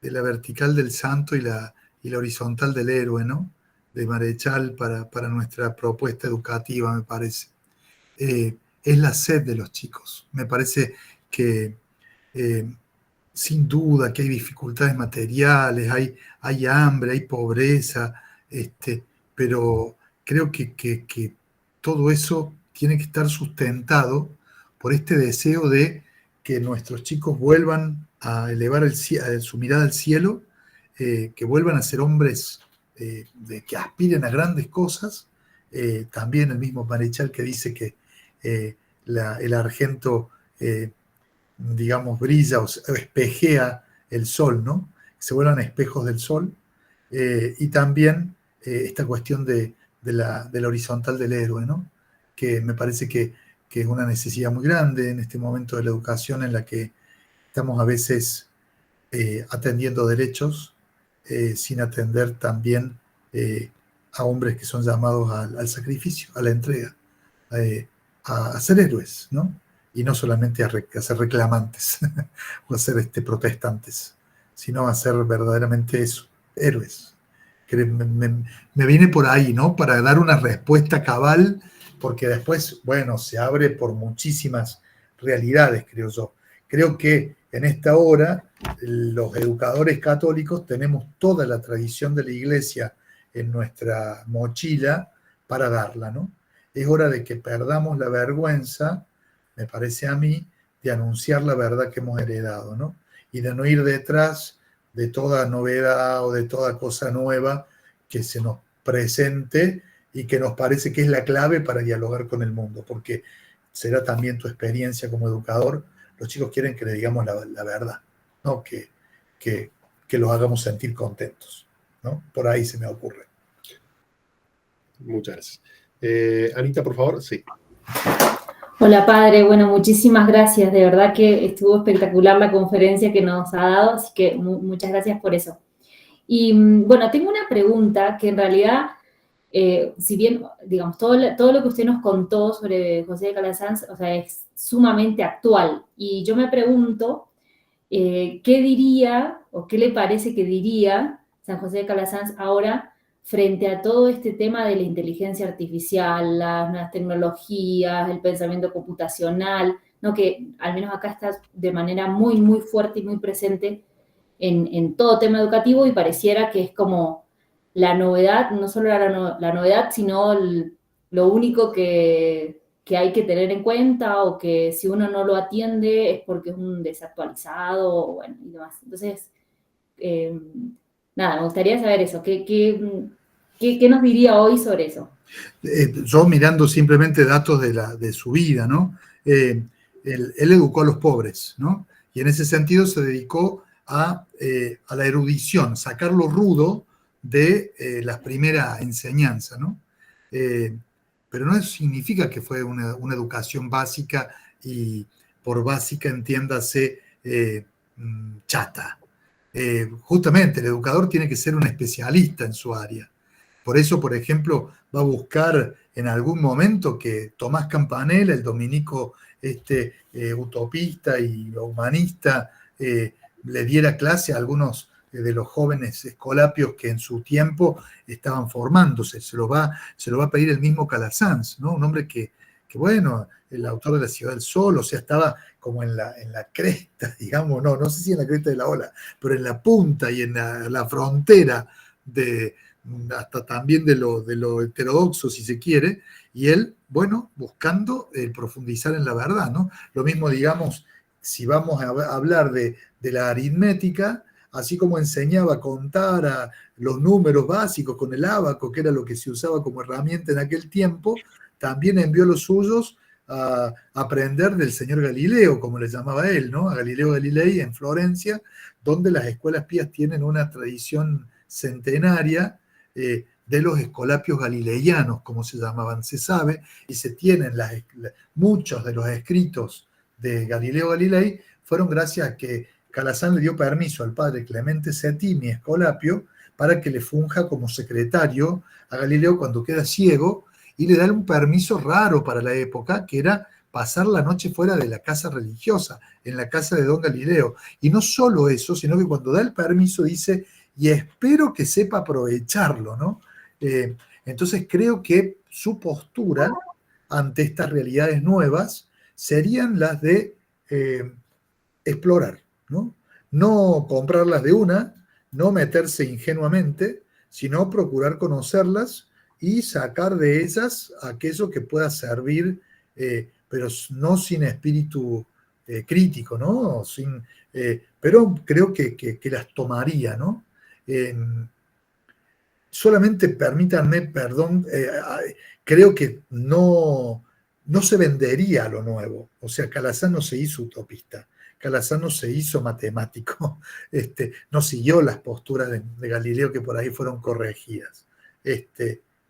la vertical del santo y la horizontal del héroe, ¿no? De Marechal para nuestra propuesta educativa, me parece. Es la sed de los chicos. Me parece que sin duda que hay dificultades materiales, hay hambre, hay pobreza, pero creo que todo eso tiene que estar sustentado por este deseo de que nuestros chicos vuelvan a elevar su mirada al cielo, que vuelvan a ser hombres que aspiren a grandes cosas. También el mismo Marechal que dice que el argento digamos, brilla o espejea el sol, ¿no? Se vuelvan espejos del sol. Y también esta cuestión de la horizontal del héroe, ¿no? Que me parece que es una necesidad muy grande en este momento de la educación en la que estamos a veces atendiendo derechos sin atender también a hombres que son llamados al sacrificio, a la entrega, a ser héroes, ¿no? Y no solamente a ser reclamantes o a ser protestantes, sino a ser verdaderamente eso, héroes. Que me viene por ahí, ¿no? Para dar una respuesta cabal, porque después, bueno, se abre por muchísimas realidades, creo yo. Creo que en esta hora los educadores católicos tenemos toda la tradición de la Iglesia en nuestra mochila para darla, ¿no? Es hora de que perdamos la vergüenza, me parece a mí, de anunciar la verdad que hemos heredado, ¿no? Y de no ir detrás de toda novedad o de toda cosa nueva que se nos presente y que nos parece que es la clave para dialogar con el mundo, porque será también tu experiencia como educador. Los chicos quieren que le digamos la verdad, ¿no? Que los hagamos sentir contentos, ¿no? Por ahí se me ocurre. Muchas gracias. Anita, por favor, sí. Hola, padre. Bueno, muchísimas gracias. De verdad que estuvo espectacular la conferencia que nos ha dado, así que muchas gracias por eso. Y bueno, tengo una pregunta que en realidad, si bien, digamos, todo lo que usted nos contó sobre José de Calasanz, o sea, es sumamente actual. Y yo me pregunto, ¿qué diría o qué le parece que diría San José de Calasanz ahora frente a todo este tema de la inteligencia artificial, las nuevas tecnologías, el pensamiento computacional, ¿no? Que al menos acá está de manera muy, muy fuerte y muy presente en todo tema educativo y pareciera que es como la novedad, no solo la novedad, sino lo único que hay que tener en cuenta o que si uno no lo atiende es porque es un desactualizado, bueno, y demás. Entonces, nada, me gustaría saber eso. ¿Qué nos diría hoy sobre eso? Yo mirando simplemente datos de su vida, ¿no? Él educó a los pobres, ¿no? Y en ese sentido se dedicó a la erudición, sacar lo rudo de la primera enseñanza, ¿no? Pero no significa que fue una educación básica y por básica entiéndase chata. Justamente el educador tiene que ser un especialista en su área. Por eso, por ejemplo, va a buscar en algún momento que Tomás Campanella, el dominico utopista y humanista, le diera clase a algunos de los jóvenes escolapios que en su tiempo estaban formándose. Se lo va a pedir el mismo Calasanz, ¿no? Un hombre que bueno, el autor de La Ciudad del Sol, o sea, estaba como en la cresta, digamos, no sé si en la cresta de la ola, pero en la punta y en la frontera hasta también de lo heterodoxo, si se quiere, y él, bueno, buscando profundizar en la verdad, ¿no? Lo mismo, digamos, si vamos a hablar de la aritmética, así como enseñaba a contar a los números básicos con el ábaco, que era lo que se usaba como herramienta en aquel tiempo, también envió los suyos a aprender del señor Galileo, como le llamaba él, ¿no? A Galileo Galilei en Florencia, donde las escuelas pías tienen una tradición centenaria de los escolapios galileianos, como se llamaban. Se sabe y se tienen muchos de los escritos de Galileo Galilei fueron gracias a que Calazán le dio permiso al padre Clemente Settimi, escolapio, para que le funja como secretario a Galileo cuando queda ciego, y le da un permiso raro para la época, que era pasar la noche fuera de la casa religiosa, en la casa de don Galileo. Y no solo eso, sino que cuando da el permiso dice, y espero que sepa aprovecharlo, ¿no? Entonces creo que su postura ante estas realidades nuevas serían las de explorar, ¿no? No comprarlas de una, no meterse ingenuamente, sino procurar conocerlas y sacar de ellas aquello que pueda servir, pero no sin espíritu crítico, ¿no? Pero creo que las tomaría, ¿no? Solamente permítanme, perdón, creo que no se vendería lo nuevo. O sea, Calazán no se hizo utopista. Calazán no se hizo matemático, no siguió las posturas de Galileo que por ahí fueron corregidas,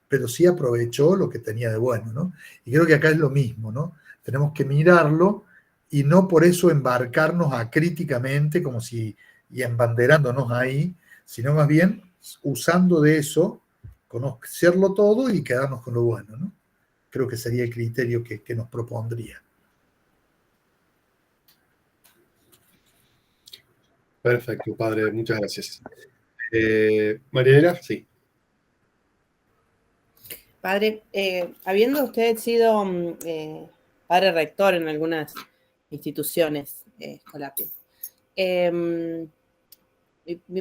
pero sí aprovechó lo que tenía de bueno, ¿no? Y creo que acá es lo mismo, ¿no? Tenemos que mirarlo y no por eso embarcarnos acríticamente como si, y embanderándonos ahí, sino más bien usando de eso, conocerlo todo y quedarnos con lo bueno, ¿no? Creo que sería el criterio que nos propondría. Perfecto, padre, muchas gracias. Marianela, sí. Padre, habiendo usted sido padre rector en algunas instituciones escolapias, mi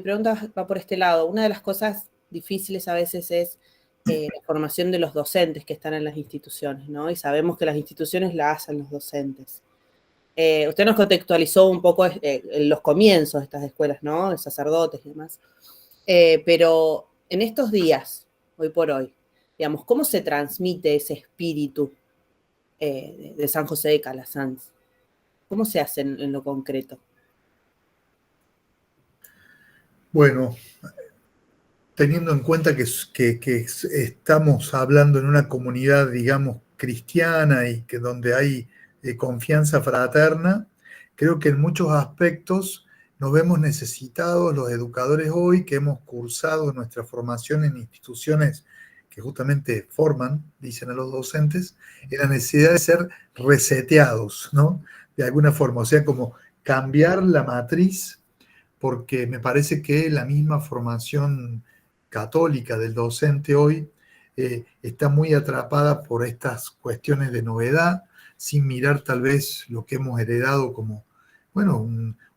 pregunta va por este lado. Una de las cosas difíciles a veces es la formación de los docentes que están en las instituciones, ¿no? Y sabemos que las instituciones la hacen los docentes. Usted nos contextualizó un poco en los comienzos de estas escuelas, ¿no? De sacerdotes y demás. Pero en estos días, hoy por hoy, digamos, ¿cómo se transmite ese espíritu de San José de Calasanz? ¿Cómo se hace en lo concreto? Bueno, teniendo en cuenta que estamos hablando en una comunidad, digamos, cristiana y que donde hay confianza fraterna, creo que en muchos aspectos nos vemos necesitados los educadores hoy que hemos cursado nuestra formación en instituciones que justamente forman, dicen a los docentes, en la necesidad de ser reseteados, ¿no? De alguna forma, o sea, como cambiar la matriz, porque me parece que la misma formación católica del docente hoy está muy atrapada por estas cuestiones de novedad, sin mirar tal vez lo que hemos heredado como, bueno,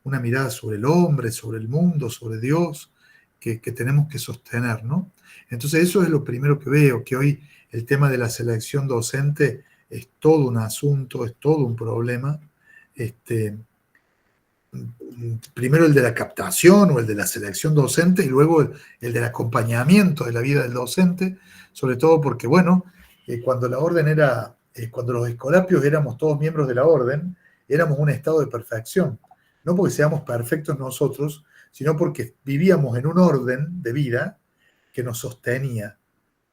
una mirada sobre el hombre, sobre el mundo, sobre Dios, que tenemos que sostener, ¿no? Entonces eso es lo primero que veo, que hoy el tema de la selección docente es todo un asunto, es todo un problema. Primero el de la captación o el de la selección docente y luego el del acompañamiento de la vida del docente, sobre todo porque, bueno, cuando la orden era, cuando los escolapios éramos todos miembros de la orden, éramos un estado de perfección, no porque seamos perfectos nosotros, sino porque vivíamos en un orden de vida que nos sostenía.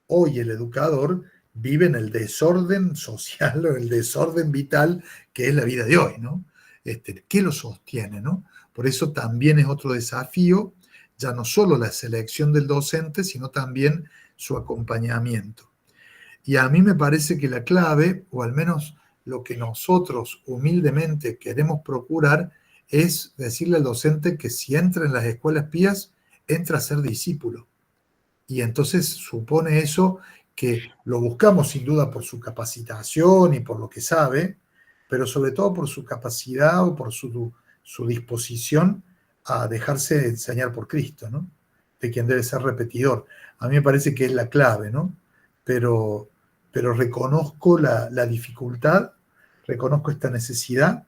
Hoy el educador vive en el desorden social o el desorden vital que es la vida de hoy, ¿no? ¿Qué lo sostiene, no? Por eso también es otro desafío, ya no solo la selección del docente, sino también su acompañamiento. Y a mí me parece que la clave, o al menos lo que nosotros humildemente queremos procurar, es decirle al docente que si entra en las escuelas pías, entra a ser discípulo. Y entonces supone eso que lo buscamos sin duda por su capacitación y por lo que sabe, pero sobre todo por su capacidad o por su disposición a dejarse enseñar por Cristo, ¿no? De quien debe ser repetidor. A mí me parece que es la clave, ¿no? Pero reconozco la dificultad, reconozco esta necesidad,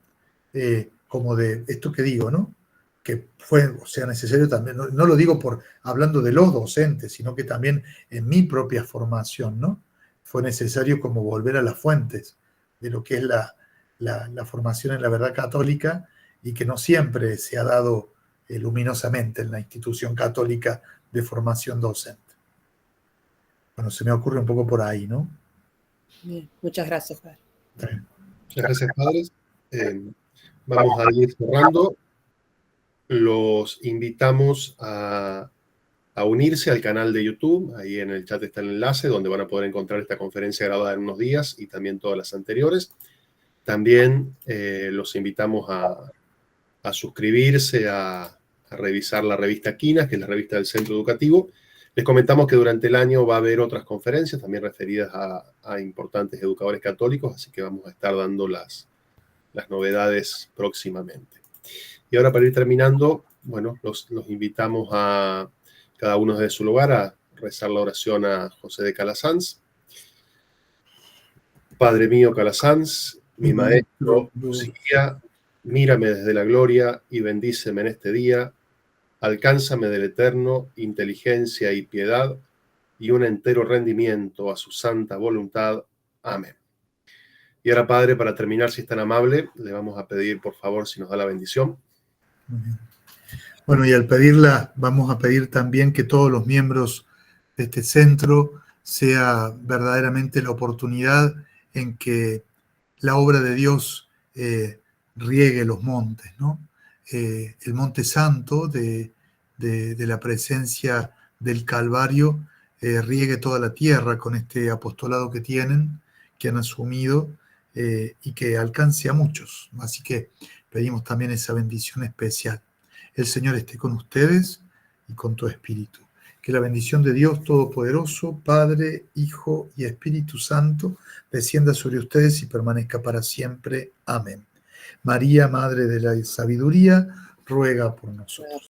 como de esto que digo, ¿no? Que fue, o sea, necesario también, no lo digo por hablando de los docentes, sino que también en mi propia formación, ¿no? Fue necesario como volver a las fuentes de lo que es la formación en la verdad católica y que no siempre se ha dado luminosamente en la institución católica de formación docente. Bueno, se me ocurre un poco por ahí, ¿no? Bien, muchas gracias, padre. Muchas gracias, padres. Vamos a ir cerrando. Los invitamos a unirse al canal de YouTube. Ahí en el chat está el enlace donde van a poder encontrar esta conferencia grabada en unos días y también todas las anteriores. También los invitamos a suscribirse, a revisar la revista Quinas, que es la revista del Centro Educativo. Les comentamos que durante el año va a haber otras conferencias también referidas a importantes educadores católicos, así que vamos a estar dando las novedades próximamente. Y ahora, para ir terminando, bueno, los invitamos a cada uno desde su lugar a rezar la oración a José de Calasanz. Padre mío Calasanz, mi maestro, tu guía, mírame desde la gloria y bendíceme en este día. Alcánzame del Eterno inteligencia y piedad y un entero rendimiento a su santa voluntad. Amén. Y ahora, Padre, para terminar, si es tan amable, le vamos a pedir, por favor, si nos da la bendición. Muy bien. Bueno, y al pedirla, vamos a pedir también que todos los miembros de este centro sea verdaderamente la oportunidad en que la obra de Dios riegue los montes, ¿no? El Monte Santo de la presencia del Calvario riegue toda la tierra con este apostolado que tienen, que han asumido y que alcance a muchos. Así que pedimos también esa bendición especial. El Señor esté con ustedes y con tu espíritu. Que la bendición de Dios Todopoderoso, Padre, Hijo y Espíritu Santo, descienda sobre ustedes y permanezca para siempre. Amén. María, Madre de la Sabiduría, ruega por nosotros.